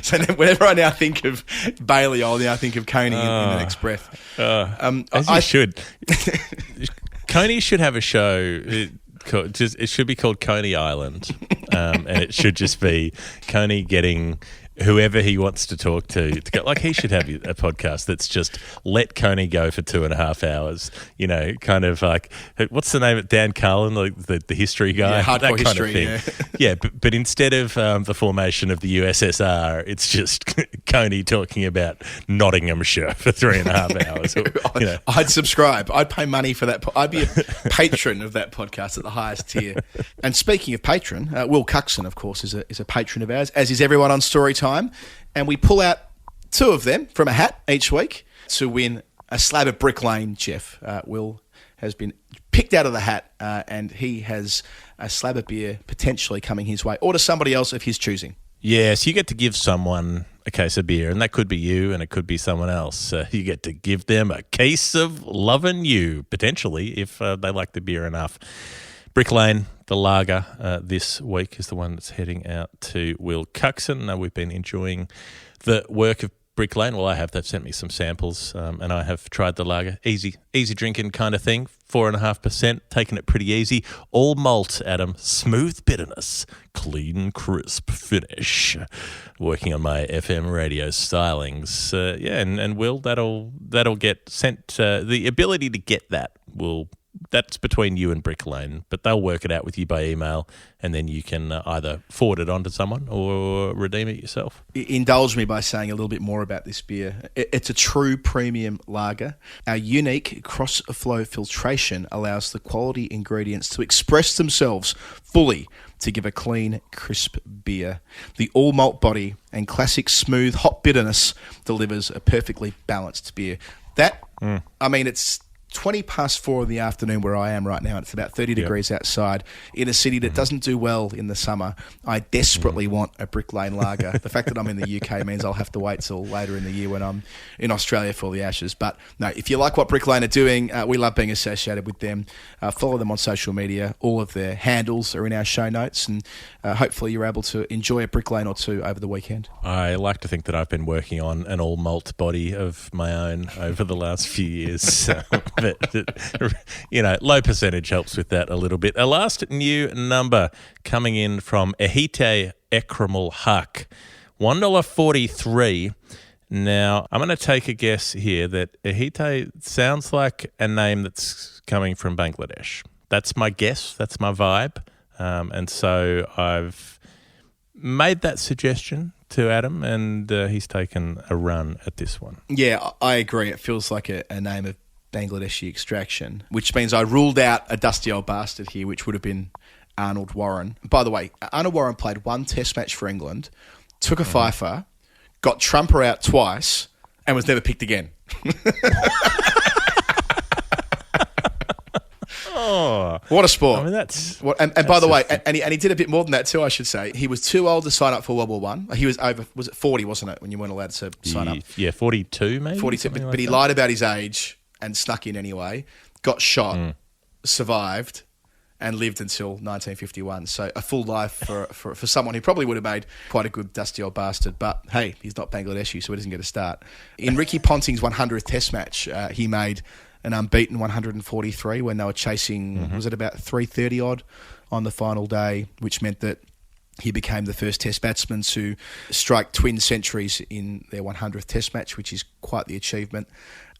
So whenever I now think of Bailey, I'll now think of Coney in the next breath. As you should. Coney should have a show. It should be called Coney Island, and it should just be Coney getting whoever he wants to talk to go. Like, he should have a podcast that's just let Coney go for 2.5 hours. You know, kind of like, what's the name of Dan Carlin, like the history guy, hardcore that kind history, of thing. Yeah, but instead of the formation of the USSR, it's just Coney talking about Nottinghamshire for 3.5 hours. You know. I'd subscribe. I'd pay money for that. I'd be a patron of that podcast at the highest tier. And speaking of patron, Will Cuckson, of course, is a patron of ours, as is everyone on Storytime. And we pull out 2 of them from a hat each week to win a slab of Brick Lane, Jeff. Will has been picked out of the hat, and he has a slab of beer potentially coming his way, or to somebody else of his choosing. Yes, you get to give someone a case of beer, and that could be you and it could be someone else. You get to give them a case of lovin' you, potentially, if they like the beer enough. Brick Lane, the lager this week, is the one that's heading out to Will Cuckson. We've been enjoying the work of Brick Lane. Well, I have. They've sent me some samples, and I have tried the lager. Easy drinking kind of thing. 4.5%, taking it pretty easy. All malt, Adam. Smooth bitterness. Clean, crisp finish. Working on my FM radio stylings. And Will, that'll get sent. The ability to get that's between you and Brick Lane, but they'll work it out with you by email, and then you can either forward it on to someone or redeem it yourself. Indulge me by saying a little bit more about this beer. It's a true premium lager. Our unique cross-flow filtration allows the quality ingredients to express themselves fully to give a clean, crisp beer. The all-malt body and classic smooth, hot bitterness delivers a perfectly balanced beer. It's 20 past 4 in the afternoon where I am right now, and it's about 30 degrees outside in a city that doesn't do well in the summer. I desperately want a Brick Lane lager. The fact that I'm in the UK means I'll have to wait till later in the year when I'm in Australia for the Ashes. But no, if you like what Brick Lane are doing, we love being associated with them. Follow them on social media. All of their handles are in our show notes, and hopefully you're able to enjoy a Brick Lane or 2 over the weekend. I like to think that I've been working on an all malt body of my own over the last few years. But, low percentage helps with that a little bit. A last new number coming in from Ehite Ekramul Haque, $1.43. Now, I'm going to take a guess here that Ehite sounds like a name that's coming from Bangladesh. That's my guess. That's my vibe. And so I've made that suggestion to Adam, and he's taken a run at this one. Yeah, I agree. It feels like a name of Bangladeshi extraction, which means I ruled out a dusty old bastard here, which would have been Arnold Warren. By the way, Arnold Warren played 1 test match for England, took a fifer, got Trumper out twice, and was never picked again. Oh, what a sport! I mean, that's by the way, and he did a bit more than that too. I should say he was too old to sign up for World War One. He was over. Was it 40? Wasn't it when you weren't allowed to sign up? Yeah, 42 maybe. 42, but he lied about his age and snuck in anyway. Got shot, survived, and lived until 1951. So a full life for someone who probably would have made quite a good dusty old bastard. But hey, he's not Bangladeshi, so he doesn't get a start. In Ricky Ponting's 100th Test match, he made an unbeaten 143 when they were chasing, was it about 330 odd on the final day, which meant that he became the first Test batsman to strike twin centuries in their 100th Test match, which is quite the achievement.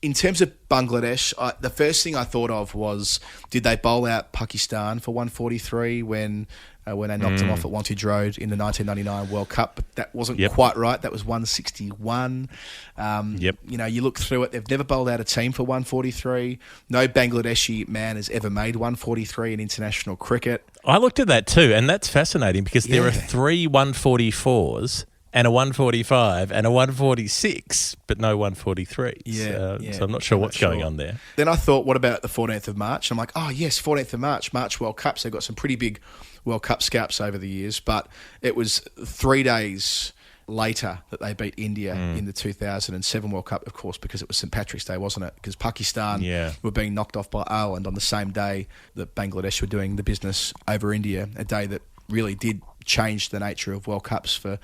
In terms of Bangladesh, the first thing I thought of was, did they bowl out Pakistan for 143 when they knocked them off at Wantage Road in the 1999 World Cup? But that wasn't quite right. That was 161. You look through it, they've never bowled out a team for 143. No Bangladeshi man has ever made 143 in international cricket. I looked at that too, and that's fascinating because there are 3 144s and a 145 and a 146, but no 143s. So I'm not sure what's going on there. Then I thought, what about the 14th of March? I'm like, oh, yes, 14th of March World Cups. They've got some pretty big World Cup scalps over the years, but it was 3 days later that they beat India in the 2007 World Cup, of course, because it was St. Patrick's Day, wasn't it? Because Pakistan were being knocked off by Ireland on the same day that Bangladesh were doing the business over India, a day that really did change the nature of World Cups for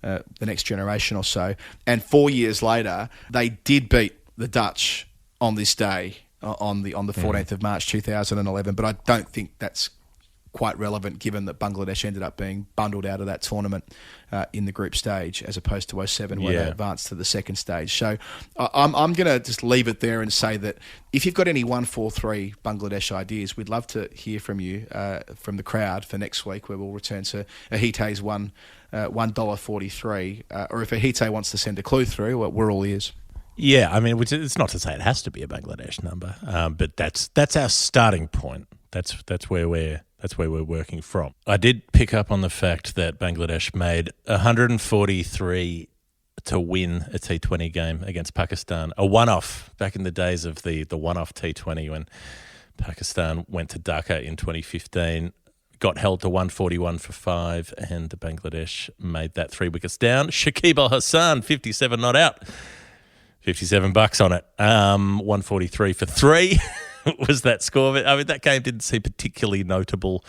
the next generation or so. And 4 years later, they did beat the Dutch on this day, on the 14th of March 2011. But I don't think that's quite relevant, given that Bangladesh ended up being bundled out of that tournament in the group stage, as opposed to 07 where they advanced to the second stage. So I'm going to just leave it there and say that if you've got any 143 Bangladesh ideas, we'd love to hear from you, from the crowd, for next week, where we'll return to Ehite's $1.43. Or if Ehite wants to send a clue through, well, we're all ears. Yeah, I mean, it's not to say it has to be a Bangladesh number, but that's our starting point. That's where we're working from. I did pick up on the fact that Bangladesh made 143 to win a T20 game against Pakistan, a one-off back in the days of the one-off T20 when Pakistan went to Dhaka in 2015, got held to 141 for 5, and Bangladesh made that 3 wickets down. Shakib Al Hassan, 57 not out, $57 on it, 143 for 3. Was that score? I mean, that game didn't seem particularly notable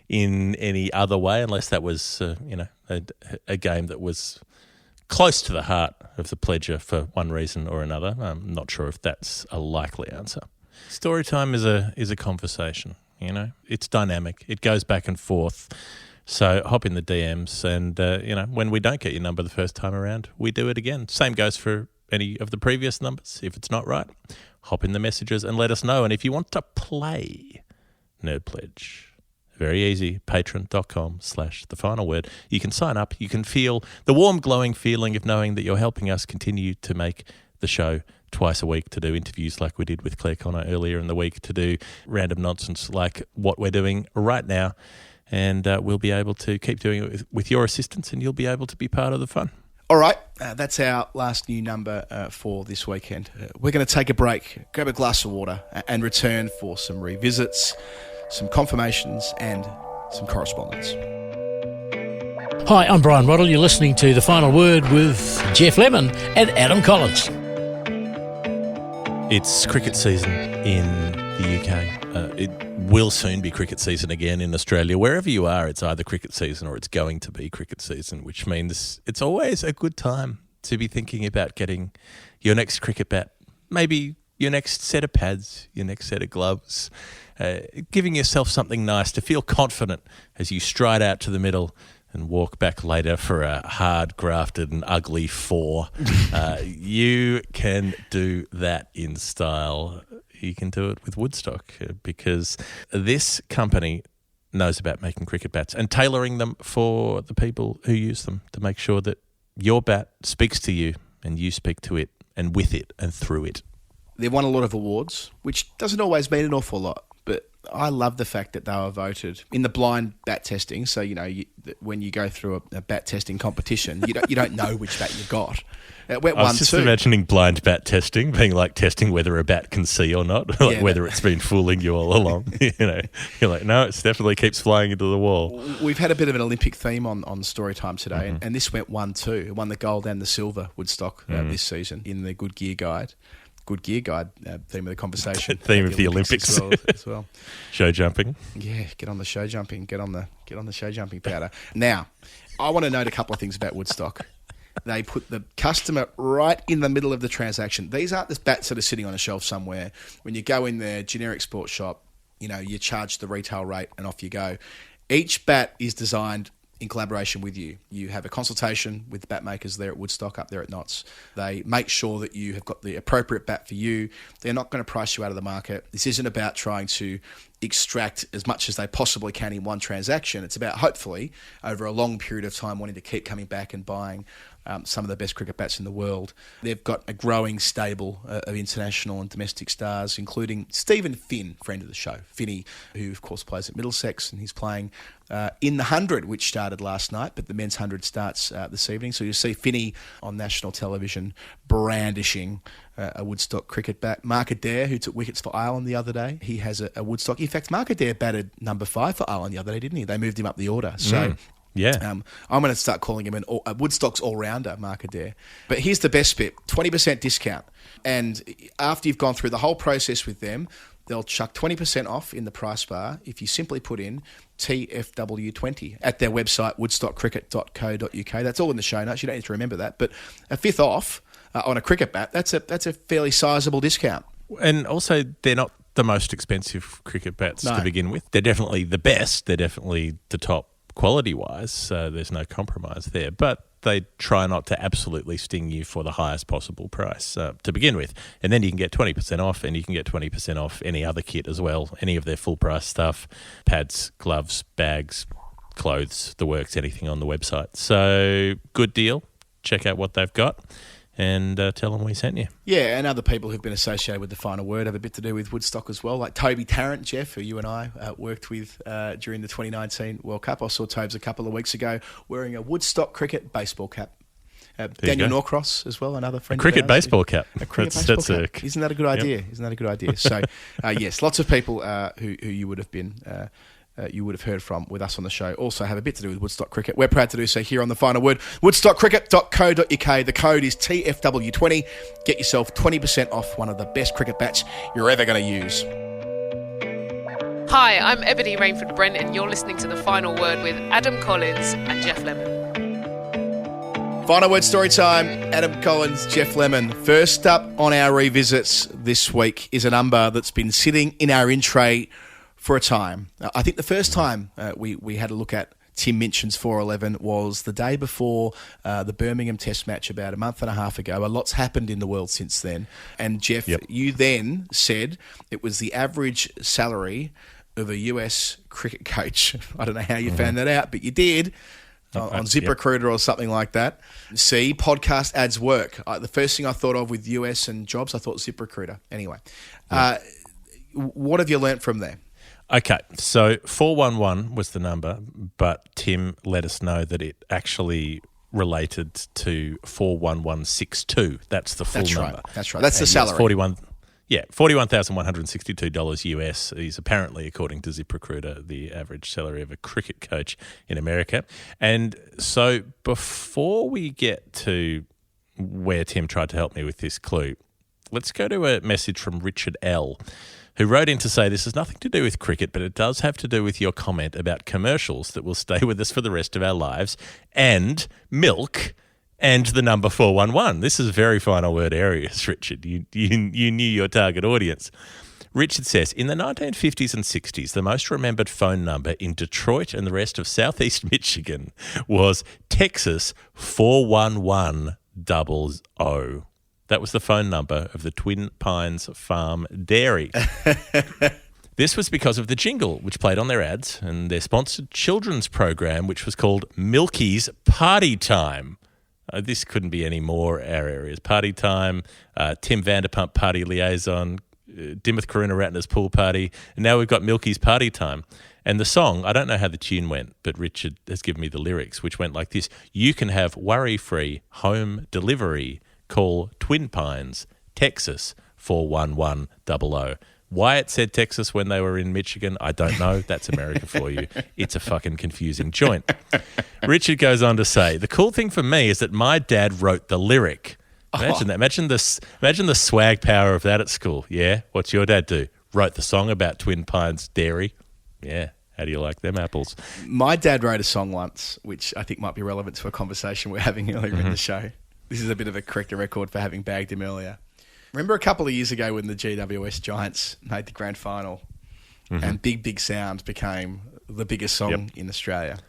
in any other way, unless that was, a game that was close to the heart of the pledger for one reason or another. I'm not sure if that's a likely answer. Story time is a conversation. It's dynamic. It goes back and forth. So hop in the DMs, and when we don't get your number the first time around, we do it again. Same goes for any of the previous numbers. If it's not right, hop in the messages and let us know. And if you want to play Nerd Pledge, very easy, patreon.com/thefinalword. You can sign up. You can feel the warm, glowing feeling of knowing that you're helping us continue to make the show twice a week, to do interviews like we did with Claire Connor earlier in the week, to do random nonsense like what we're doing right now. And we'll be able to keep doing it with your assistance, and you'll be able to be part of the fun. All right, that's our last new number for this weekend. We're going to take a break, grab a glass of water, and return for some revisits, some confirmations, and some correspondence. Hi, I'm Brian Waddle. You're listening to The Final Word with Jeff Lemon and Adam Collins. It's cricket season in the UK. It will soon be cricket season again in Australia. Wherever you are, it's either cricket season or it's going to be cricket season, which means it's always a good time to be thinking about getting your next cricket bat, maybe your next set of pads, your next set of gloves, giving yourself something nice to feel confident as you stride out to the middle and walk back later for a hard grafted and ugly 4. You can do that in style. You can do it with Woodstock, because this company knows about making cricket bats and tailoring them for the people who use them, to make sure that your bat speaks to you and you speak to it and with it and through it. They've won a lot of awards, which doesn't always mean an awful lot, but I love the fact that they were voted in the blind bat testing. So, when you go through a bat testing competition, you don't know which bat you got. It went 1-2. I was just imagining blind bat testing being like testing whether a bat can see or not, like whether it's been fooling you all along. You're like, no, it definitely keeps flying into the wall. We've had a bit of an Olympic theme on story time today, and this went 1-2. It won the gold and the silver Woodstock this season in the Good Gear Guide. Good Gear Guide theme of the conversation. Theme of the Olympics as well. Show jumping. Yeah, get on the show jumping. Get on the show jumping powder. Now, I want to note a couple of things about Woodstock. They put the customer right in the middle of the transaction. These aren't the bats that are sitting on a shelf somewhere. When you go in their generic sports shop, you charge the retail rate and off you go. Each bat is designed in collaboration with you. You have a consultation with the bat makers there at Woodstock, up there at Notts. They make sure that you have got the appropriate bat for you. They're not going to price you out of the market. This isn't about trying to extract as much as they possibly can in one transaction. It's about, hopefully, over a long period of time, wanting to keep coming back and buying some of the best cricket bats in the world. They've got a growing stable of international and domestic stars, including Stephen Finn, friend of the show. Finney, who of course plays at Middlesex, and he's playing in the 100, which started last night, but the men's 100 starts this evening. So you'll see Finney on national television brandishing a Woodstock cricket bat. Mark Adair, who took wickets for Ireland the other day, he has a Woodstock. In fact, Mark Adair batted number 5 for Ireland the other day, didn't he? They moved him up the order. So... Yeah. I'm going to start calling him a Woodstock's all-rounder, Mark Adair. But here's the best bit, 20% discount. And after you've gone through the whole process with them, they'll chuck 20% off in the price bar if you simply put in TFW20 at their website, woodstockcricket.co.uk. That's all in the show notes. You don't need to remember that. But a fifth off on a cricket bat, that's a fairly sizable discount. And also, they're not the most expensive cricket bats to begin with. They're definitely the best. They're definitely the top quality-wise, so there's no compromise there. But they try not to absolutely sting you for the highest possible price to begin with. And then you can get 20% off, and you can get 20% off any other kit as well, any of their full-price stuff, pads, gloves, bags, clothes, the works, anything on the website. So good deal. Check out what they've got. And tell them we sent you. Yeah, and other people who've been associated with the final word have a bit to do with Woodstock as well, like Toby Tarrant, Jeff, who you and I worked with during the 2019 World Cup. I saw Tobes a couple of weeks ago wearing a Woodstock cricket baseball cap. Daniel Norcross as well, another friend. A cricket baseball cap. A cricket baseball cap. Isn't that a good idea? Isn't that a good idea? So, yes, lots of people who you would have been... you would have heard from with us on the show also have a bit to do with Woodstock Cricket. We're proud to do so here on The Final Word. Woodstockcricket.co.uk. The code is TFW20. Get yourself 20% off one of the best cricket bats you're ever going to use. Hi, I'm Ebony Rainford Brent, and you're listening to The Final Word with Adam Collins and Jeff Lemon. Final word story time. Adam Collins, Jeff Lemon. First up on our revisits this week is a number that's been sitting in our in tray for a time. I think the first time we had a look at Tim Minchin's 411 was the day before the Birmingham Test match about a month and a half ago. A lot's happened in the world since then. And Jeff, you then said it was the average salary of a US cricket coach. I don't know how you found that out, but you did. On ZipRecruiter or something like that. See, podcast ads work. The first thing I thought of with US and jobs, I thought ZipRecruiter. Anyway, what have you learnt from there? Okay, so 411 was the number, but Tim let us know that it actually related to 41162. That's the full number. That's right. That's the salary. $41,162 US is apparently, according to ZipRecruiter, the average salary of a cricket coach in America. And so before we get to where Tim tried to help me with this clue, let's go to a message from Richard L., who wrote in to say this has nothing to do with cricket, but it does have to do with your comment about commercials that will stay with us for the rest of our lives, and milk, and the number 411. This is very final word areas, Richard. You knew your target audience. Richard says, in the 1950s and 60s, the most remembered phone number in Detroit and the rest of southeast Michigan was Texas 41100. That was the phone number of the Twin Pines Farm Dairy. This was because of the jingle, which played on their ads, and their sponsored children's program, which was called Milky's Party Time. This couldn't be any more our areas. Party Time, Tim Vanderpump Party Liaison, Dimmoth Karuna Ratner's Pool Party, and now we've got Milky's Party Time. And the song, I don't know how the tune went, but Richard has given me the lyrics, which went like this. You can have worry-free home delivery. Call Twin Pines, Texas, 41100. Why it said Texas when they were in Michigan, I don't know. That's America for you. It's a fucking confusing joint. Richard goes on to say, the cool thing for me is that my dad wrote the lyric. Imagine that. Imagine the swag power of that at school. Yeah? What's your dad do? Wrote the song about Twin Pines Dairy. Yeah. How do you like them apples? My dad wrote a song once, which I think might be relevant to a conversation we're having earlier in the show. This is a bit of a corrector record for having bagged him earlier. Remember a couple of years ago when the GWS Giants made the grand final and Big Big Sound became the biggest song in Australia?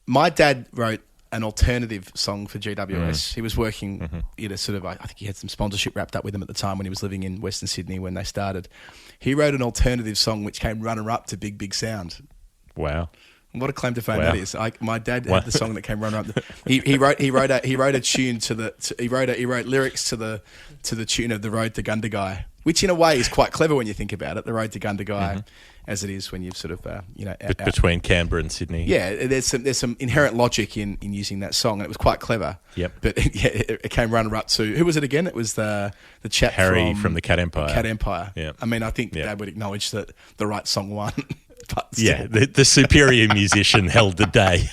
My dad wrote an alternative song for GWS. He was working in a sort of, I think he had some sponsorship wrapped up with him at the time when he was living in Western Sydney when they started. He wrote an alternative song which came runner-up to Big Big Sound. Wow. What a claim to fame that is! My dad had the song that came runner-up. He wrote a tune he wrote lyrics to the tune of The Road to Gundagai, which in a way is quite clever when you think about it. The Road to Gundagai, as it is when you've sort of between Canberra and Sydney. Yeah, there's some inherent logic in using that song, and it was quite clever. Yep. But it came runner-up to, who was it again? It was the chap Harry from the Cat Empire. Cat Empire. Yeah. I mean, I think Dad would acknowledge that the right song won. But yeah, the superior musician held the day.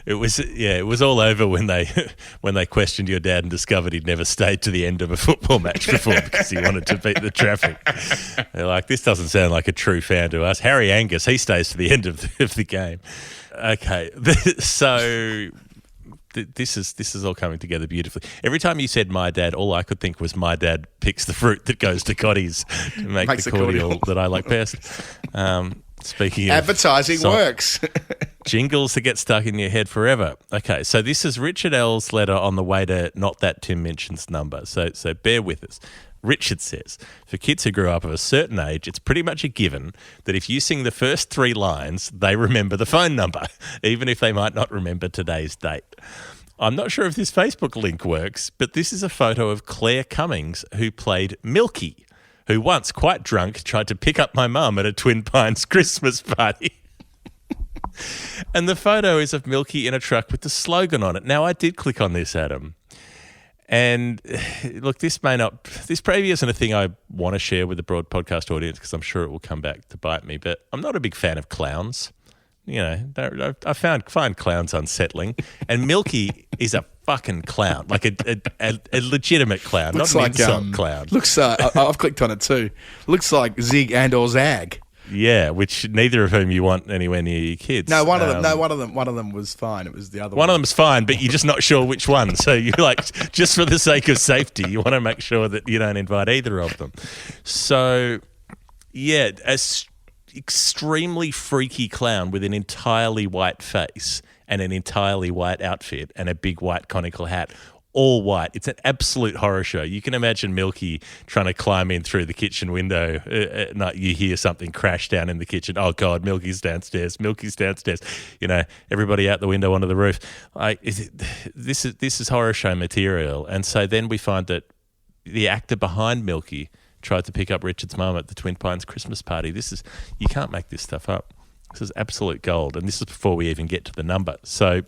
It was all over when they questioned your dad and discovered he'd never stayed to the end of a football match before because he wanted to beat the traffic. They're like, this doesn't sound like a true fan to us. Harry Angus, he stays to the end of the game. Okay, so this is all coming together beautifully. Every time you said my dad, all I could think was my dad picks the fruit that goes to Cotties to make the cordial that I like best. Speaking of advertising works. Jingles that get stuck in your head forever. Okay, so this is Richard L's letter on the way to Not That Tim Mentions number. So bear with us. Richard says, for kids who grew up of a certain age, it's pretty much a given that if you sing the first 3 lines, they remember the phone number, even if they might not remember today's date. I'm not sure if this Facebook link works, but this is a photo of Claire Cummings, who played Milky, who once, quite drunk, tried to pick up my mum at a Twin Pines Christmas party. And the photo is of Milky in a truck with the slogan on it. Now, I did click on this, Adam. And look, this probably isn't a thing I want to share with the broad podcast audience because I'm sure it will come back to bite me. But I'm not a big fan of clowns. You know, I find clowns unsettling. And Milky is a fucking clown, like a legitimate clown, Looks not an like insult clown. Looks. I've clicked on it too. Looks like Zig and or Zag. Yeah, which neither of whom you want anywhere near your kids. No, one of them. One of them was fine. It was the other one. One of them's fine, but you're just not sure which one. So you're like, just for the sake of safety, you want to make sure that you don't invite either of them. So, yeah, extremely freaky clown with an entirely white face and an entirely white outfit and a big white conical hat. All white. It's an absolute horror show. You can imagine Milky trying to climb in through the kitchen window at night. You hear something crash down in the kitchen. Oh, God, Milky's downstairs. Milky's downstairs. You know, everybody out the window onto the roof. This is horror show material. And so then we find that the actor behind Milky tried to pick up Richard's mum at the Twin Pines Christmas party. You can't make this stuff up. This is absolute gold. And this is before we even get to the number. So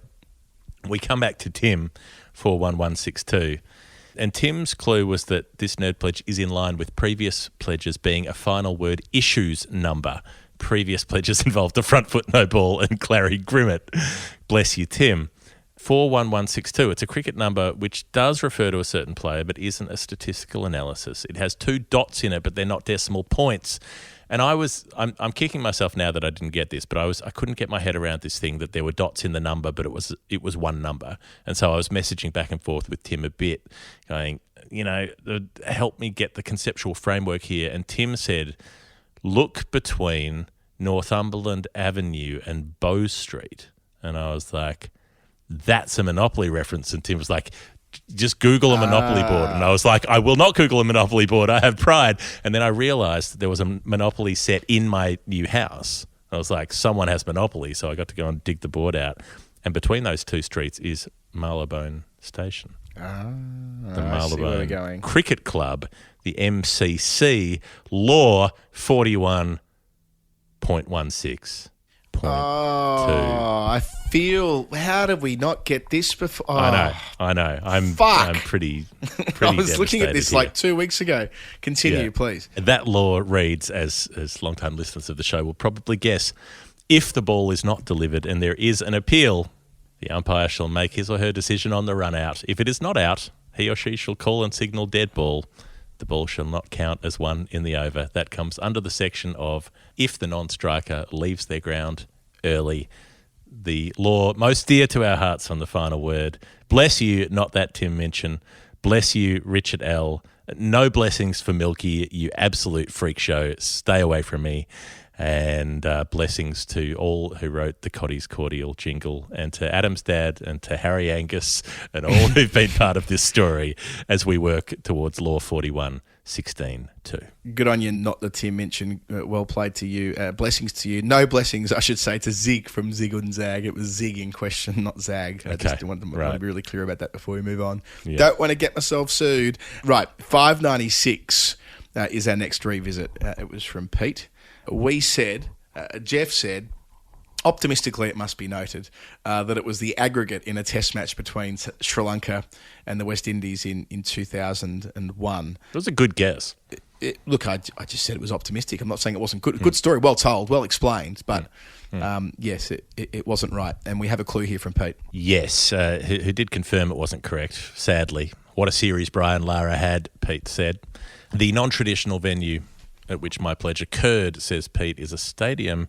we come back to Tim, 41162. And Tim's clue was that this nerd pledge is in line with previous pledges being a final word issues number. Previous pledges involved the front foot no ball and Clary Grimmett. Bless you, Tim. 41162. It's a cricket number which does refer to a certain player but isn't a statistical analysis. It has 2 dots in it, but they're not decimal points. And I'm kicking myself now that I didn't get this, but I couldn't get my head around this thing that there were dots in the number, but it was one number. And so I was messaging back and forth with Tim a bit, going, help me get the conceptual framework here. And Tim said, look between Northumberland Avenue and Bow Street. And I was like, that's a Monopoly reference. And Tim was like, just Google a Monopoly board. And I was like, I will not Google a Monopoly board. I have pride. And then I realised that there was a Monopoly set in my new house. I was like, someone has Monopoly. So I got to go and dig the board out. And between those 2 streets is Marylebone Station. The Marylebone Cricket Club, the MCC, Law 41.16. I feel. How did we not get this before? Oh, I know. I'm pretty. I was looking at this like 2 weeks ago. Continue, please. That law reads, as long-time listeners of the show will probably guess, if the ball is not delivered and there is an appeal, the umpire shall make his or her decision on the run out. If it is not out, he or she shall call and signal dead ball. The ball shall not count as one in the over. That comes under the section of if the non-striker leaves their ground early, the law most dear to our hearts on the final word. Bless you, not that Tim Minchin. Bless you, Richard L. No blessings for Milky, you absolute freak show. Stay away from me. And blessings to all who wrote the Cotty's Cordial jingle, and to Adam's dad and to Harry Angus and all who've been part of this story as we work towards Law 41-16-2. Good on you, not the Tim mentioned. Well played to you. Blessings to you. No blessings, I should say, to Zig from Zig und Zag. It was Zig in question, not Zag. I just want to be really clear about that before we move on. Yeah. Don't want to get myself sued. Right, 596 is our next revisit. It was from Pete. We said, Jeff said, optimistically it must be noted, that it was the aggregate in a test match between Sri Lanka and the West Indies in 2001. It was a good guess. Look, I just said it was optimistic. I'm not saying it wasn't good. Good story, well told, well explained, but yes, it wasn't right. And we have a clue here from Pete. Yes, who did confirm it wasn't correct, sadly. What a series Brian Lara had, Pete said. The non-traditional venue at which my pledge occurred, says Pete, is a stadium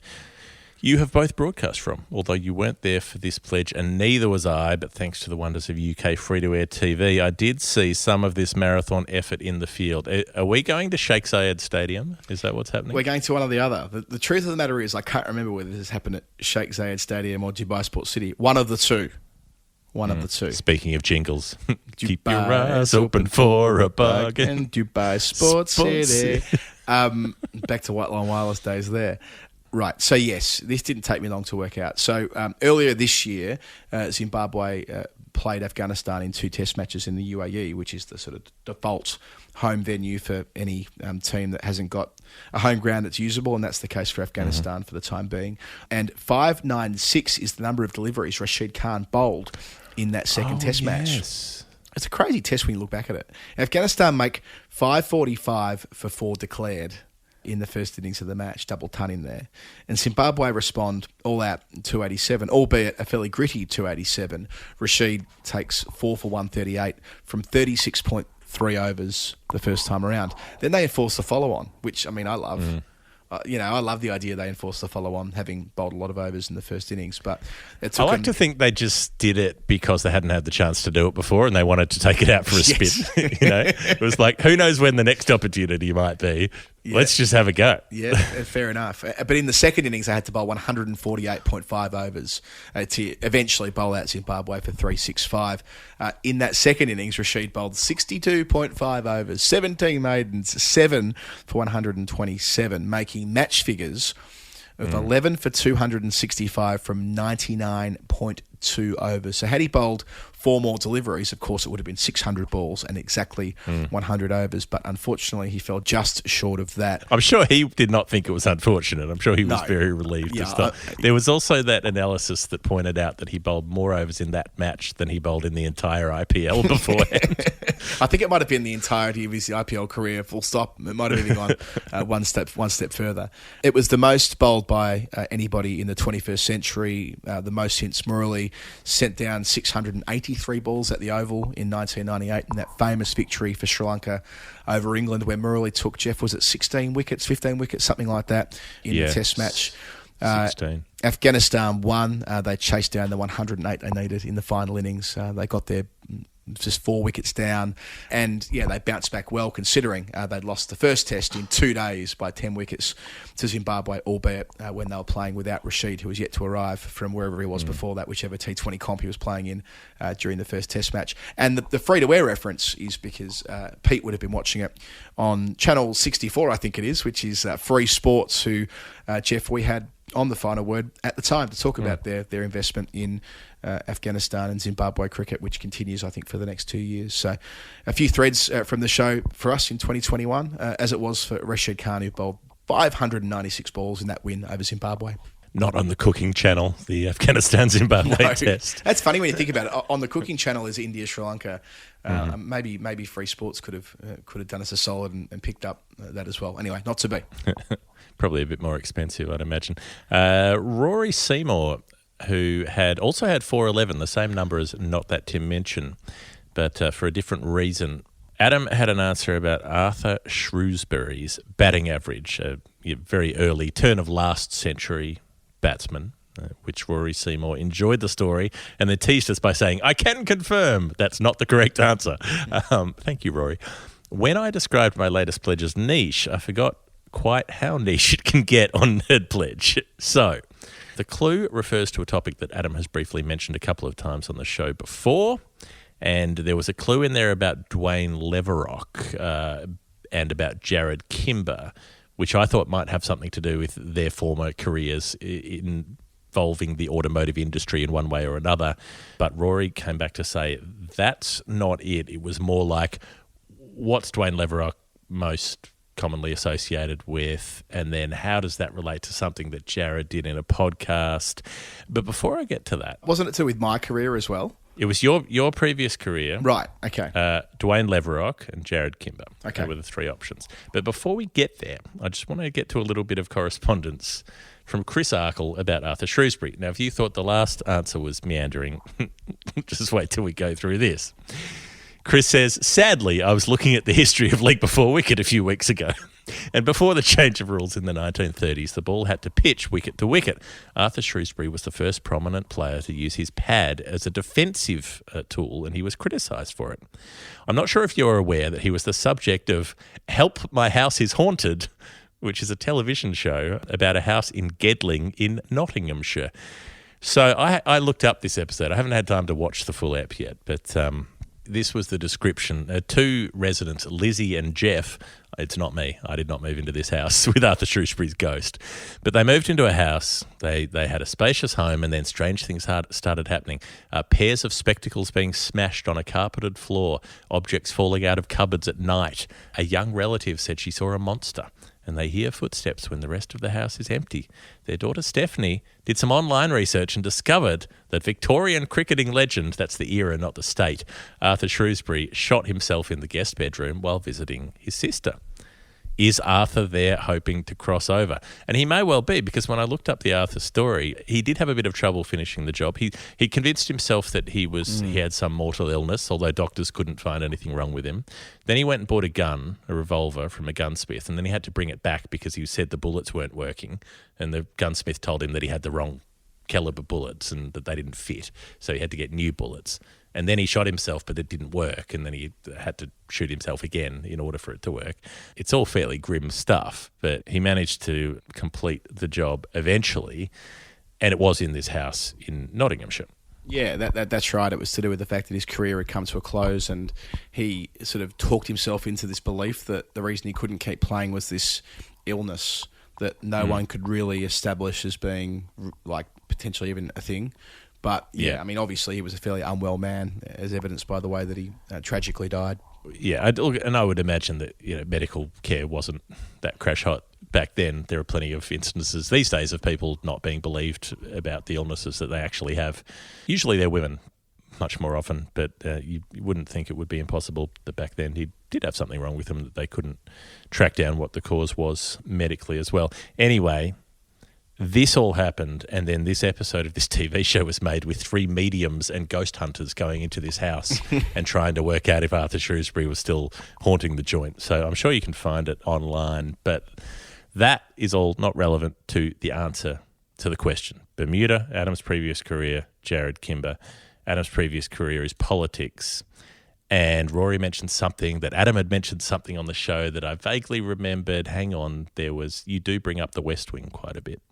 you have both broadcast from, although you weren't there for this pledge, and neither was I, but thanks to the wonders of UK free-to-air TV, I did see some of this marathon effort in the field. Are we going to Sheikh Zayed Stadium? Is that what's happening? We're going to one or the other. The truth of the matter is I can't remember whether this happened at Sheikh Zayed Stadium or Dubai Sports City. One of the two. One of the two. Speaking of jingles, keep your eyes open for a bargain. Dubai Sports City. Back to White Line Wireless days there. Right, so yes, this didn't take me long to work out. So earlier this year, Zimbabwe played Afghanistan in 2 test matches in the UAE, which is the sort of default home venue for any team that hasn't got a home ground that's usable, and that's the case for Afghanistan for the time being. And 596 is the number of deliveries Rashid Khan bowled in that second test match. It's a crazy test when you look back at it. Afghanistan make 545 for 4 declared in the first innings of the match, double ton in there. And Zimbabwe respond all out 287, albeit a fairly gritty 287. Rashid takes 4 for 138 from 36.3 overs the first time around. Then they enforce the follow-on, which, I mean, I love. I love the idea they enforced the follow-on, having bowled a lot of overs in the first innings. But I like to think they just did it because they hadn't had the chance to do it before, and they wanted to take it out for a spin. It was like, who knows when the next opportunity might be? Yeah. Let's just have a go. Yeah, fair enough. But in the second innings, they had to bowl 148.5 overs to eventually bowl out Zimbabwe for 365. In that second innings, Rashid bowled 62.5 overs, 17 maidens, 7 for 127, making match figures of 11 for 265 from 99.2 overs. So had he bowled 4 more deliveries, of course it would have been 600 balls and exactly 100 overs, but unfortunately he fell just short of that. I'm sure he did not think it was unfortunate. I'm sure he was very relieved to stop. There was also that analysis that pointed out that he bowled more overs in that match than he bowled in the entire IPL beforehand. I think it might have been the entirety of his IPL career, full stop. It might have even gone one step further. It was the most bowled by anybody in the 21st century, the most since Murali sent down 683 balls at the Oval in 1998 in that famous victory for Sri Lanka over England, where Murali took, Jeff, was it 16 wickets, 15 wickets, something like that in the test match. 16. Afghanistan won. They chased down the 108 they needed in the final innings. They got there just 4 wickets down, and they bounced back well considering they'd lost the first test in 2 days by 10 wickets to Zimbabwe, albeit when they were playing without Rashid, who was yet to arrive from wherever he was before that, whichever T20 comp he was playing in during the first test match. And the free-to-air reference is because Pete would have been watching it on Channel 64, I think it is, which is Free Sports, who, Jeff, we had on the final word at the time to talk about their investment in Afghanistan and Zimbabwe cricket, which continues, I think, for the next 2 years. So a few threads from the show for us in 2021, as it was for Rashid Khan, who bowled 596 balls in that win over Zimbabwe. Not on the Cooking Channel, the Afghanistan-Zimbabwe test. That's funny when you think about it. On the Cooking Channel is India-Sri Lanka. Maybe Free Sports could have done us a solid and picked up that as well. Anyway, not to be. Probably a bit more expensive, I'd imagine. Rory Seymour, who had 411, the same number as Not That Tim mentioned, but for a different reason. Adam had an answer about Arthur Shrewsbury's batting average, a very early turn of last century batsman, which Rory Seymour enjoyed the story and then teased us by saying, "I can confirm that's not the correct answer." Thank you, Rory. When I described my latest pledge as niche, I forgot quite how niche it can get on Nerd Pledge. So, the clue refers to a topic that Adam has briefly mentioned a couple of times on the show before, and there was a clue in there about Dwayne Leverock and about Jared Kimber, which I thought might have something to do with their former careers involving the automotive industry in one way or another. But Rory came back to say that's not it. It was more like, what's Dwayne Leverock most commonly associated with, and then how does that relate to something that Jared did in a podcast? But before I get to that... Wasn't it too with my career as well? It was your previous career. Right, okay. Dwayne Leverock and Jared Kimber. Okay. They were the three options. But before we get there, I just want to get to a little bit of correspondence from Chris Arkle about Arthur Shrewsbury. Now, if you thought the last answer was meandering, just wait till we go through this. Chris says, sadly, I was looking at the history of League Before Wicket a few weeks ago. And before the change of rules in the 1930s, the ball had to pitch wicket to wicket. Arthur Shrewsbury was the first prominent player to use his pad as a defensive tool, and he was criticised for it. I'm not sure if you're aware that he was the subject of Help My House is Haunted, which is a television show about a house in Gedling in Nottinghamshire. So I looked up this episode. I haven't had time to watch the full ep yet, but... this was the description. Two residents, Lizzie and Jeff, it's not me, I did not move into this house with Arthur Shrewsbury's ghost, but they moved into a house, they had a spacious home, and then strange things started happening. Pairs of spectacles being smashed on a carpeted floor, objects falling out of cupboards at night. A young relative said she saw a monster, and they hear footsteps when the rest of the house is empty. Their daughter Stephanie did some online research and discovered that Victorian cricketing legend, that's the era, not the state, Arthur Shrewsbury shot himself in the guest bedroom while visiting his sister. Is Arthur there hoping to cross over? And he may well be, because when I looked up the Arthur story, he did have a bit of trouble finishing the job. He convinced himself that he had some mortal illness, although doctors couldn't find anything wrong with him. Then he went and bought a gun, a revolver from a gunsmith, and then he had to bring it back because he said the bullets weren't working, and the gunsmith told him that he had the wrong caliber bullets and that they didn't fit, so he had to get new bullets. And then he shot himself, but it didn't work, and then he had to shoot himself again in order for it to work. It's all fairly grim stuff, but he managed to complete the job eventually, and it was in this house in Nottinghamshire. Yeah, that's right. It was to do with the fact that his career had come to a close, and he sort of talked himself into this belief that the reason he couldn't keep playing was this illness that no one could really establish as being like potentially even a thing. But, yeah, I mean, obviously he was a fairly unwell man, as evidenced by the way that he tragically died. Yeah, and I would imagine that medical care wasn't that crash hot back then. There are plenty of instances these days of people not being believed about the illnesses that they actually have. Usually they're women, much more often, but you wouldn't think it would be impossible that back then he did have something wrong with him that they couldn't track down what the cause was medically as well. Anyway... this all happened, and then this episode of this TV show was made with 3 mediums and ghost hunters going into this house and trying to work out if Arthur Shrewsbury was still haunting the joint. So I'm sure you can find it online, but that is all not relevant to the answer to the question. Bermuda, Adam's previous career, Jared Kimber. Adam's previous career is politics. And Rory mentioned something that Adam had mentioned something on the show that I vaguely remembered. Hang on, you do bring up the West Wing quite a bit.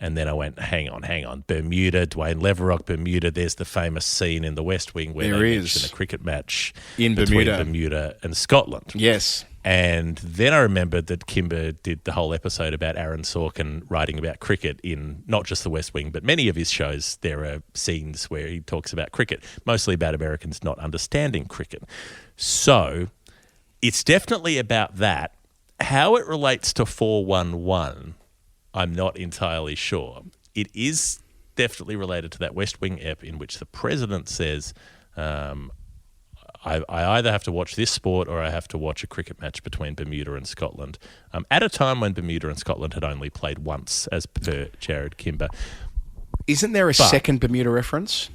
And then I went, hang on, Bermuda, Dwayne Leverock, Bermuda. There's the famous scene in the West Wing where they mention a cricket match in between Bermuda and Scotland. Yes. And then I remembered that Kimber did the whole episode about Aaron Sorkin writing about cricket in not just the West Wing, but many of his shows. There are scenes where he talks about cricket, mostly about Americans not understanding cricket. So it's definitely about that. How it relates to 411, I'm not entirely sure. It is definitely related to that West Wing ep in which the president says, I either have to watch this sport or I have to watch a cricket match between Bermuda and Scotland, at a time when Bermuda and Scotland had only played once, as per Jared Kimber. Isn't there a second Bermuda reference?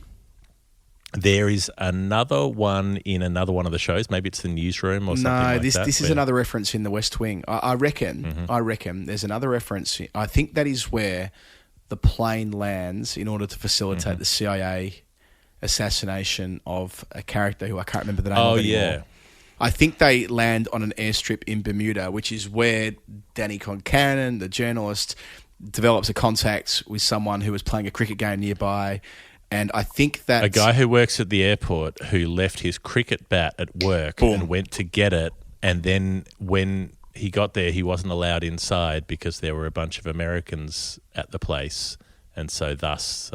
There is another one in another one of the shows. Maybe it's the Newsroom or something like that. No, this is another reference in the West Wing. I reckon there's another reference. I think that is where the plane lands in order to facilitate the CIA assassination of a character who I can't remember the name of anymore. Yeah. I think they land on an airstrip in Bermuda, which is where Danny Concannon, the journalist, develops a contact with someone who was playing a cricket game nearby. And I think that... A guy who works at the airport who left his cricket bat at work and went to get it. And then when he got there, he wasn't allowed inside because there were a bunch of Americans at the place. And so thus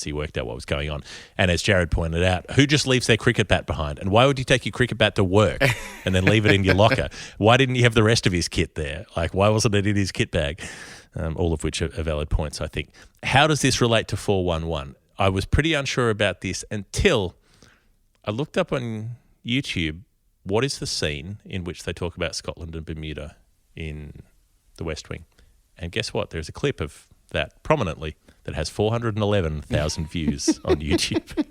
he worked out what was going on. And as Jared pointed out, who just leaves their cricket bat behind? And why would you take your cricket bat to work and then leave it in your locker? Why didn't you have the rest of his kit there? Like, why wasn't it in his kit bag? All of which are valid points, I think. How does this relate to 411? I was pretty unsure about this until I looked up on YouTube what is the scene in which they talk about Scotland and Bermuda in The West Wing. And guess what? There's a clip of that prominently that has 411,000 views on YouTube.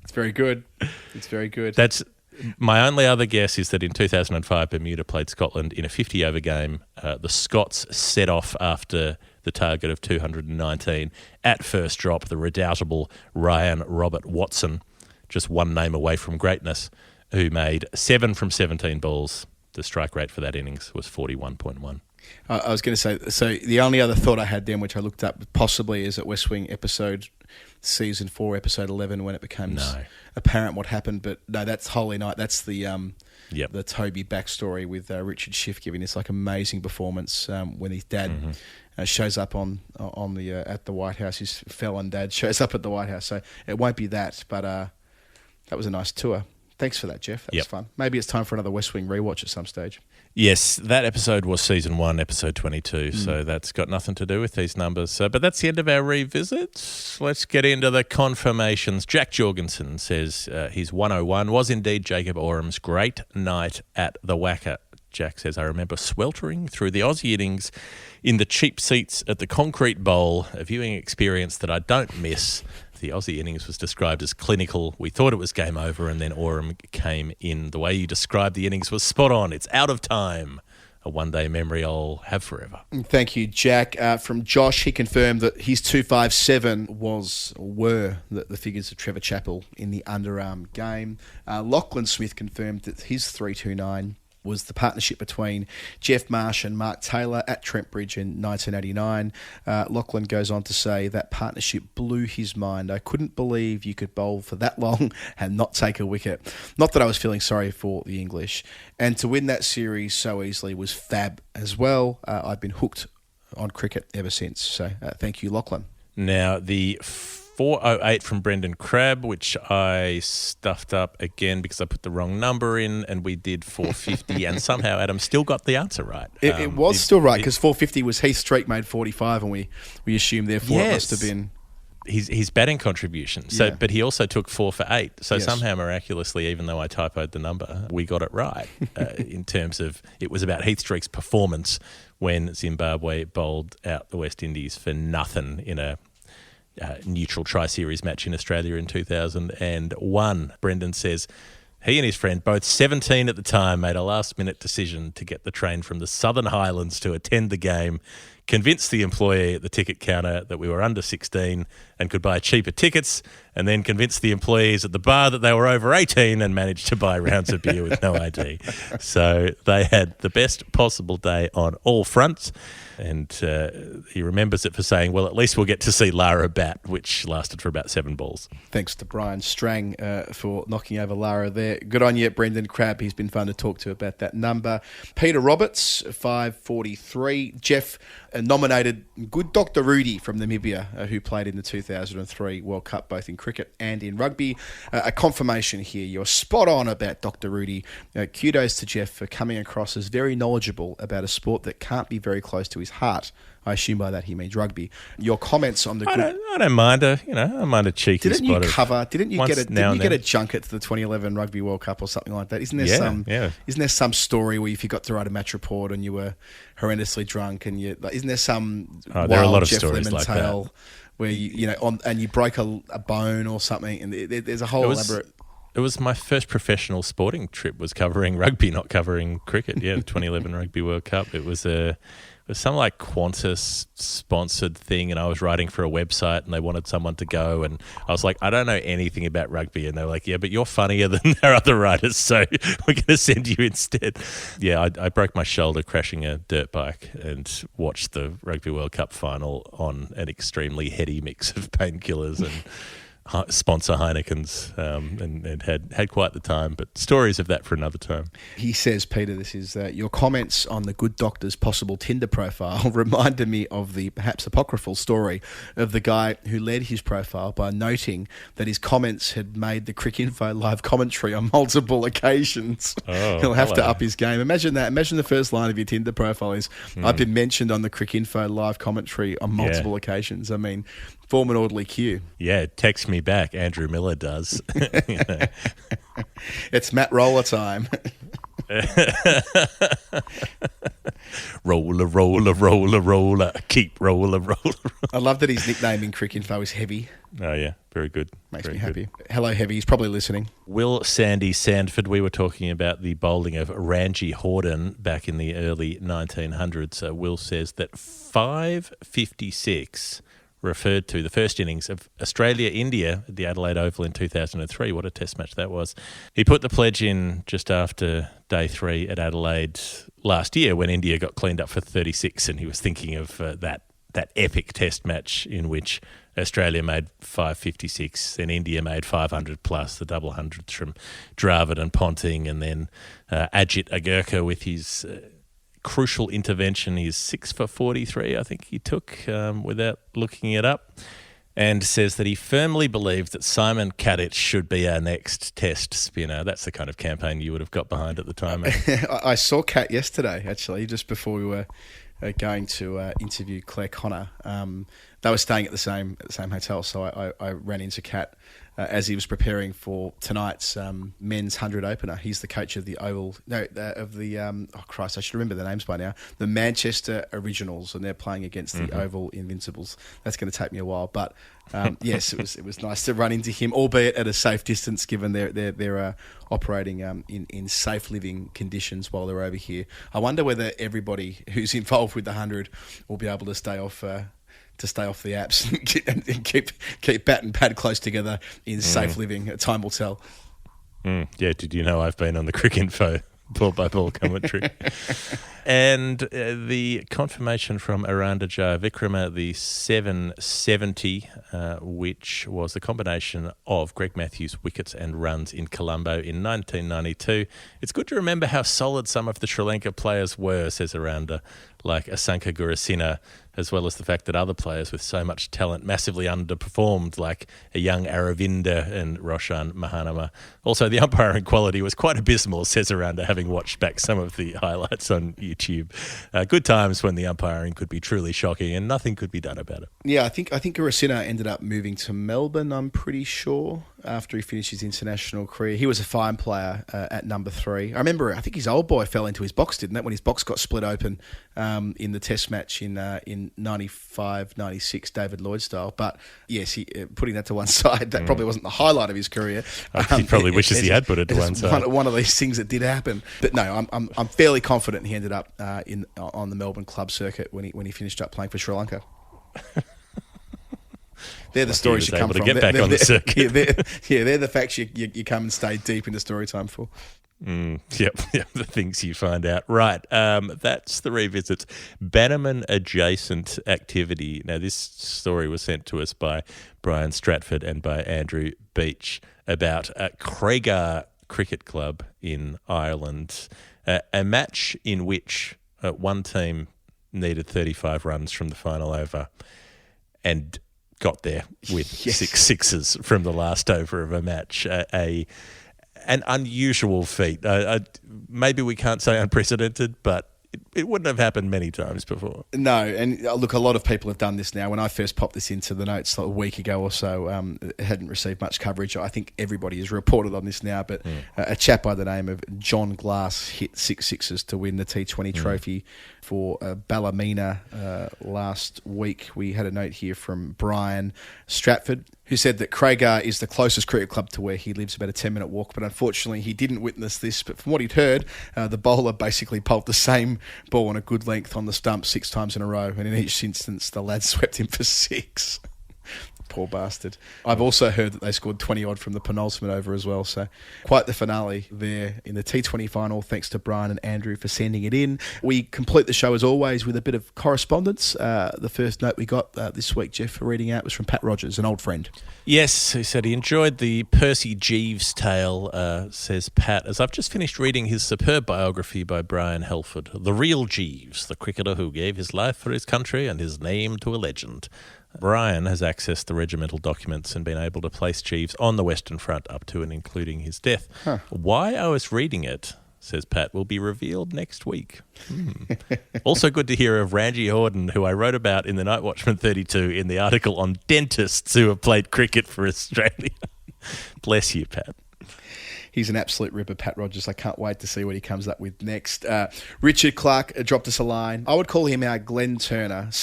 It's very good. It's very good. That's my only other guess is that in 2005, Bermuda played Scotland in a 50-over game. The Scots set off after the target of 219. At first drop, the redoubtable Ryan Robert Watson, just one name away from greatness, who made 7 from 17 balls. The strike rate for that innings was 41.1. I was going to say, so the only other thought I had then, which I looked up possibly, is at West Wing season 4, episode 11, when it becomes apparent what happened. But no, that's Holy Night. That's the Toby backstory with Richard Schiff giving this like amazing performance when his dad shows up on the at the White House. His felon dad shows up at the White House. So it won't be that, but that was a nice tour. Thanks for that, Jeff. That was fun. Maybe it's time for another West Wing rewatch at some stage. Yes, that episode was season 1, episode 22, so that's got nothing to do with these numbers. But that's the end of our revisits. Let's get into the confirmations. Jack Jorgensen says his 101 was indeed Jacob Orham's great night at the Wacker. Jack says, I remember sweltering through the Aussie innings in the cheap seats at the Concrete Bowl, a viewing experience that I don't miss. The Aussie innings was described as clinical. We thought it was game over, and then Orham came in. The way you described the innings was spot on. It's out of time. A one-day memory I'll have forever. Thank you, Jack. From Josh, he confirmed that his 257 were the figures of Trevor Chappell in the underarm game. Lachlan Smith confirmed that his 329 was the partnership between Jeff Marsh and Mark Taylor at Trent Bridge in 1989. Lachlan goes on to say that partnership blew his mind. I couldn't believe you could bowl for that long and not take a wicket. Not that I was feeling sorry for the English. And to win that series so easily was fab as well. I've been hooked on cricket ever since. So thank you, Lachlan. Now, the 408 from Brendan Crabb, which I stuffed up again because I put the wrong number in, and we did 450, and somehow Adam still got the answer right. It was still right because 450 was Heath Streak made 45, and we assumed therefore it must have been his batting contribution. So, but he also took 4 for 8. So somehow miraculously, even though I typoed the number, we got it right in terms of it was about Heath Streak's performance when Zimbabwe bowled out the West Indies for nothing in a neutral tri-series match in Australia in 2001. Brendan says he and his friend, both 17 at the time, made a last-minute decision to get the train from the Southern Highlands to attend the game, convinced the employee at the ticket counter that we were under 16 and could buy cheaper tickets, and then convinced the employees at the bar that they were over 18 and managed to buy rounds of beer with no ID. So they had the best possible day on all fronts. And he remembers it for saying, well, at least we'll get to see Lara bat, which lasted for about 7 balls. Thanks to Brian Strang for knocking over Lara there. Good on you, Brendan Crabb. He's been fun to talk to about that number. Peter Roberts, 543. Jeff nominated good Dr. Rudy from Namibia, who played in the 2003 World Cup, both in cricket and in rugby. A confirmation here. You're spot on about Dr. Rudy. Kudos to Jeff for coming across as very knowledgeable about a sport that can't be very close to his heart. I assume by that he means rugby. Your comments on the I don't mind a cheeky Didn't spot. Didn't you get a junket to the 2011 Rugby World Cup or something like that? Isn't there some story where if you got to write a match report and you were horrendously drunk and isn't there some there are a lot of Jeff stories Lemon like tale that where and you broke a bone or something, and there's a whole elaborate. It was my first professional sporting trip was covering rugby, not covering cricket. Yeah, the 2011 Rugby World Cup. It was was some like Qantas sponsored thing, and I was writing for a website and they wanted someone to go, and I was like, I don't know anything about rugby, and they were like, yeah, but you're funnier than our other writers, so we're going to send you instead. Yeah, I broke my shoulder crashing a dirt bike and watched the Rugby World Cup final on an extremely heady mix of painkillers and sponsor Heineken's, and had quite the time, but stories of that for another time. He says, Peter, this is your comments on the good doctor's possible Tinder profile reminded me of the perhaps apocryphal story of the guy who led his profile by noting that his comments had made the Cricinfo live commentary on multiple occasions. He'll have to up his game. Imagine that. Imagine the first line of your Tinder profile is, I've been mentioned on the Cricinfo live commentary on multiple occasions. I mean, form an orderly queue. Yeah, text me back. Andrew Miller does. It's Matt Roller time. Roller, roller, roller, roller. Keep roller, roller. I love that his nickname in Cricinfo is Heavy. Oh, yeah. Very good. Makes Very me happy. good. Hello, Heavy. He's probably listening. Will Sandy Sandford, we were talking about the bowling of Ranji Horden back in the early 1900s. Will says that 5.56 referred to the first innings of Australia-India at the Adelaide Oval in 2003. What a test match that was. He put the pledge in just after day 3 at Adelaide last year when India got cleaned up for 36, and he was thinking of that epic test match in which Australia made 5.56 and India made 500 plus, the double hundreds from Dravid and Ponting, and then Ajit Agarkar with his crucial intervention. He's 6 for 43, I think he took, without looking it up, and says that he firmly believes that Simon Kadich should be our next test spinner. That's the kind of campaign you would have got behind at the time. I saw Kat yesterday, actually, just before we were going to interview Claire Connor. They were staying at the same hotel, so I ran into Kat as he was preparing for tonight's men's 100 opener. He's the coach of the Oval, I should remember the names by now, the Manchester Originals, and they're playing against the Oval Invincibles. That's going to take me a while, but yes, it was nice to run into him, albeit at a safe distance, given they're operating in safe living conditions while they're over here. I wonder whether everybody who's involved with the 100 will be able to stay off the apps and keep bat and pad close together in safe living. Time will tell. Yeah, did you know I've been on the Cricinfo ball-by-ball commentary? And the confirmation from Aranda Jar Vikrama, the 770, which was the combination of Greg Matthews' wickets and runs in Colombo in 1992. It's good to remember how solid some of the Sri Lanka players were, says Aranda, like Asanka Gurusina, as well as the fact that other players with so much talent massively underperformed, like a young Aravinda and Roshan Mahanama. Also, the umpiring quality was quite abysmal, says Aranda, having watched back some of the highlights on YouTube. Good times when the umpiring could be truly shocking and nothing could be done about it. Yeah, I think Gurusina ended up moving to Melbourne, I'm pretty sure, after he finished his international career. He was a fine player at number 3. I remember, I think his old boy fell into his box, didn't it, when his box got split open in the test match in 95, 96, David Lloyd style. But yes, putting that to one side, that probably wasn't the highlight of his career. He probably wishes he had put it to one side. One of these things that did happen. But no, I'm fairly confident he ended up on the Melbourne club circuit when he finished up playing for Sri Lanka. They're the stories you come from. Get back on the circuit. They're the facts you come and stay deep into story time for. Yep, the things you find out. Right, that's the revisits. Bannerman adjacent activity. Now, this story was sent to us by Brian Stratford and by Andrew Beach about Craigar Cricket Club in Ireland, a match in which one team needed 35 runs from the final over and got there with 6 sixes from the last over of a match. An unusual feat. Maybe we can't say unprecedented, but it wouldn't have happened many times before. No, and look, a lot of people have done this now. When I first popped this into the notes like a week ago or so, it hadn't received much coverage. I think everybody has reported on this now, but a chap by the name of John Glass hit 6 sixes to win the T20 trophy for Ballymena last week. We had a note here from Brian Stratford, who said that Craigar is the closest cricket club to where he lives, about a 10-minute walk, but unfortunately he didn't witness this. But from what he'd heard, the bowler basically bowled the same ball on a good length on the stump 6 times in a row, and in each instance the lads swept him for 6. Poor bastard. I've also heard that they scored 20-odd from the penultimate over as well, so quite the finale there in the T20 final. Thanks to Brian and Andrew for sending it in. We complete the show as always with a bit of correspondence. The first note we got this week, Jeff, for reading out was from Pat Rogers, an old friend. Yes, he said he enjoyed the Percy Jeeves tale, says Pat, as I've just finished reading his superb biography by Brian Helford, The Real Jeeves, the cricketer who gave his life for his country and his name to a legend. Brian has accessed the regimental documents and been able to place Jeeves on the Western Front up to and including his death. Why I was reading it, says Pat, will be revealed next week. Also good to hear of Ranji Horden, who I wrote about in the Night Watchman 32 in the article on dentists who have played cricket for Australia. Bless you, Pat. He's an absolute ripper, Pat Rogers. I can't wait to see what he comes up with next. Richard Clark dropped us a line. I would call him our Glenn Turner /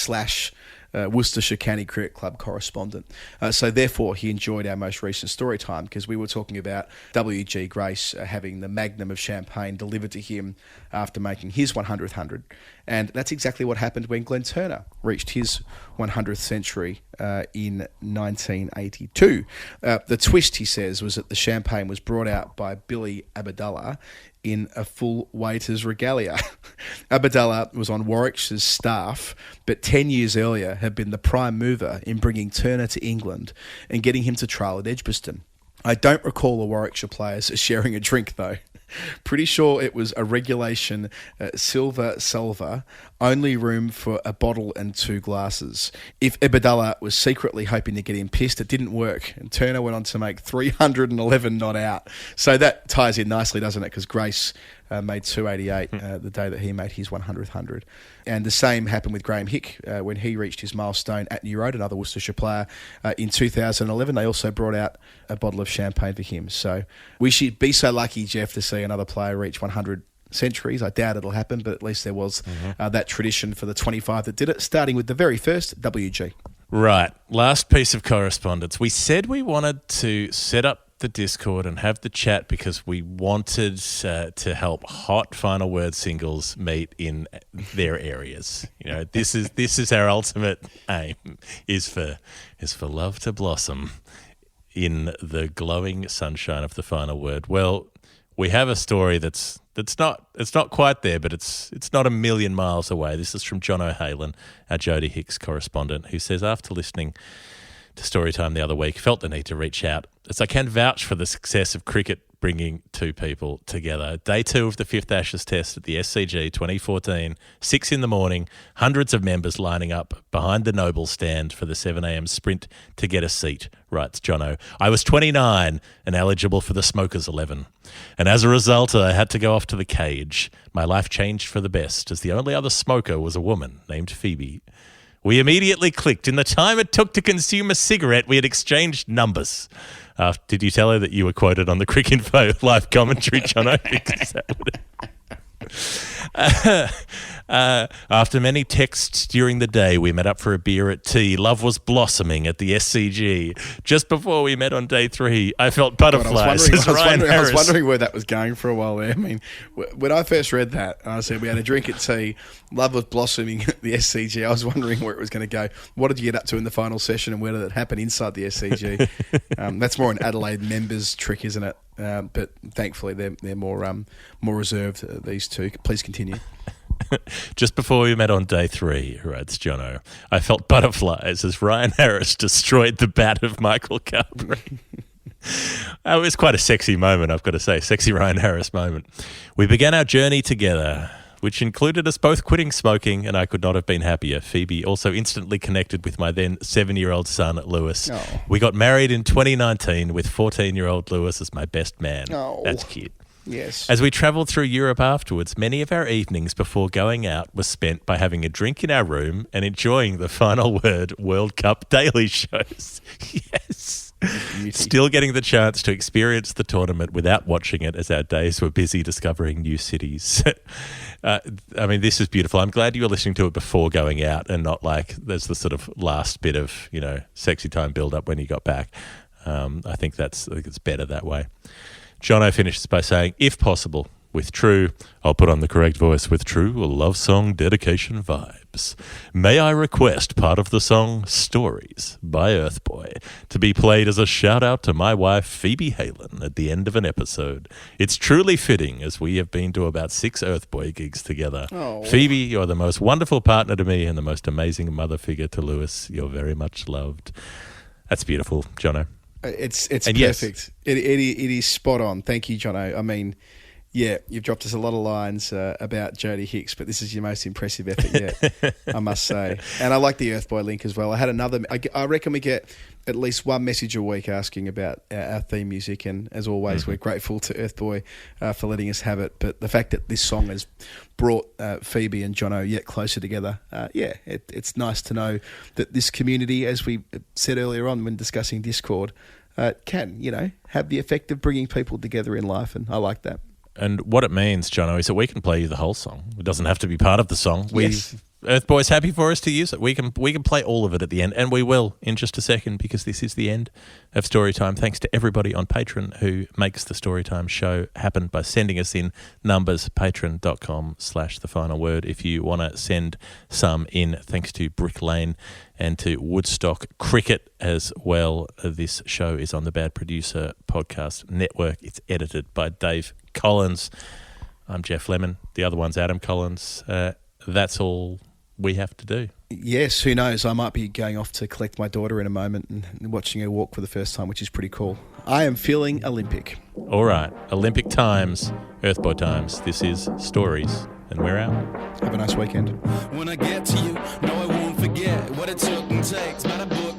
Worcestershire County Cricket Club correspondent. So therefore, he enjoyed our most recent story time because we were talking about W.G. Grace having the magnum of champagne delivered to him after making his 100th 100. And that's exactly what happened when Glenn Turner reached his 100th century in 1982. The twist, he says, was that the champagne was brought out by Billy Abdallah in a full waiter's regalia. Abdallah was on Warwickshire's staff, but 10 years earlier had been the prime mover in bringing Turner to England and getting him to trial at Edgbaston. I don't recall the Warwickshire players sharing a drink, though. Pretty sure it was a regulation silver salver, only room for a bottle and 2 glasses. If Abdallah was secretly hoping to get him pissed, it didn't work, and Turner went on to make 311 not out. So that ties in nicely, doesn't it? Because Grace made 288 the day that he made his 100th 100. And the same happened with Graham Haque when he reached his milestone at New Road, another Worcestershire player, in 2011. They also brought out a bottle of champagne for him. So we should be so lucky, Jeff, to see another player reach 100 centuries. I doubt it'll happen, but at least there was that tradition for the 25 that did it, starting with the very first WG. Right. Last piece of correspondence. We said we wanted to set up the Discord and have the chat because we wanted to help hot final word singles meet in their areas. You know, this is our ultimate aim is for love to blossom in the glowing sunshine of the final word. Well, we have a story that's not quite there, but it's not a million miles away. This is from John O'Halen, our Jody Hicks correspondent, who says, after listening to Storytime the other week, felt the need to reach out as I can vouch for the success of cricket bringing 2 people together. Day 2 of the 5th Ashes Test at the SCG 2014, 6 in the morning, hundreds of members lining up behind the Noble stand for the 7 a.m. sprint to get a seat, writes Jono. I was 29 and eligible for the Smokers 11. And as a result, I had to go off to the cage. My life changed for the best as the only other smoker was a woman named Phoebe. We immediately clicked. In the time it took to consume a cigarette, we had exchanged numbers. Did you tell her that you were quoted on the Cricinfo live commentary, Jono? Because that would after many texts during the day, we met up for a beer at tea. Love was blossoming at the SCG. Just before we met on day 3, I felt butterflies. I was wondering where that was going for a while there. I mean, when I first read that, I said we had a drink at tea. Love was blossoming at the SCG. I was wondering where it was going to go. What did you get up to in the final session, and where did it happen inside the SCG? That's more an Adelaide members trick, isn't it? But thankfully they're more reserved, these two. Please continue. Just before we met on day 3, writes Jono, I felt butterflies as Ryan Harris destroyed the bat of Michael Carberry. It was quite a sexy moment, I've got to say. Sexy Ryan Harris moment. We began our journey together, which included us both quitting smoking, and I could not have been happier. Phoebe also instantly connected with my then 7-year-old son, Lewis. Oh. We got married in 2019 with 14-year-old Lewis as my best man. Oh. That's cute. Yes. As we travelled through Europe afterwards, many of our evenings before going out were spent by having a drink in our room and enjoying the Final Word World Cup daily shows. Yes. Beauty. Still getting the chance to experience the tournament without watching it as our days were busy discovering new cities. I mean, this is beautiful. I'm glad you were listening to it before going out and not like there's the sort of last bit of, sexy time build up when you got back. I think it's better that way. Jono finishes by saying, if possible, with true, I'll put on the correct voice, with true love song dedication vibes. May I request part of the song Stories by Urthboy to be played as a shout out to my wife Phoebe Halen at the end of an episode. It's truly fitting as we have been to about 6 Urthboy gigs together. Oh. Phoebe, you're the most wonderful partner to me and the most amazing mother figure to Lewis. You're very much loved. That's beautiful, Jono. It's And perfect. yes. It is spot on. Thank you, Jono. I mean, yeah, you've dropped us a lot of lines about Jodie Hicks, but this is your most impressive effort yet, I must say. And I like the Urthboy link as well. I had another. I reckon we get at least one message a week asking about our theme music, and as always, we're grateful to Urthboy for letting us have it. But the fact that this song has brought Phoebe and Jono yet closer together, it's nice to know that this community, as we said earlier on when discussing Discord, can, have the effect of bringing people together in life, and I like that. And what it means, Jono, is that we can play you the whole song. It doesn't have to be part of the song. Yes. Urthboy's happy for us to use it. We can play all of it at the end, and we will in just a second, because this is the end of Storytime. Thanks to everybody on Patreon who makes the Storytime show happen by sending us in numbers, patreon.com/thefinalword. If you want to send some in, thanks to Brick Lane and to Woodstock Cricket as well. This show is on the Bad Producer Podcast Network. It's edited by Dave Collins. I'm Jeff Lemon. The other one's Adam Collins. That's all we have to do. Yes, who knows? I might be going off to collect my daughter in a moment and watching her walk for the first time, which is pretty cool. I am feeling Olympic. All right. Olympic times, Urthboy times. This is Stories, and we're out. Have a nice weekend. When I get to you, no, I won't forget what it took and takes. By the book.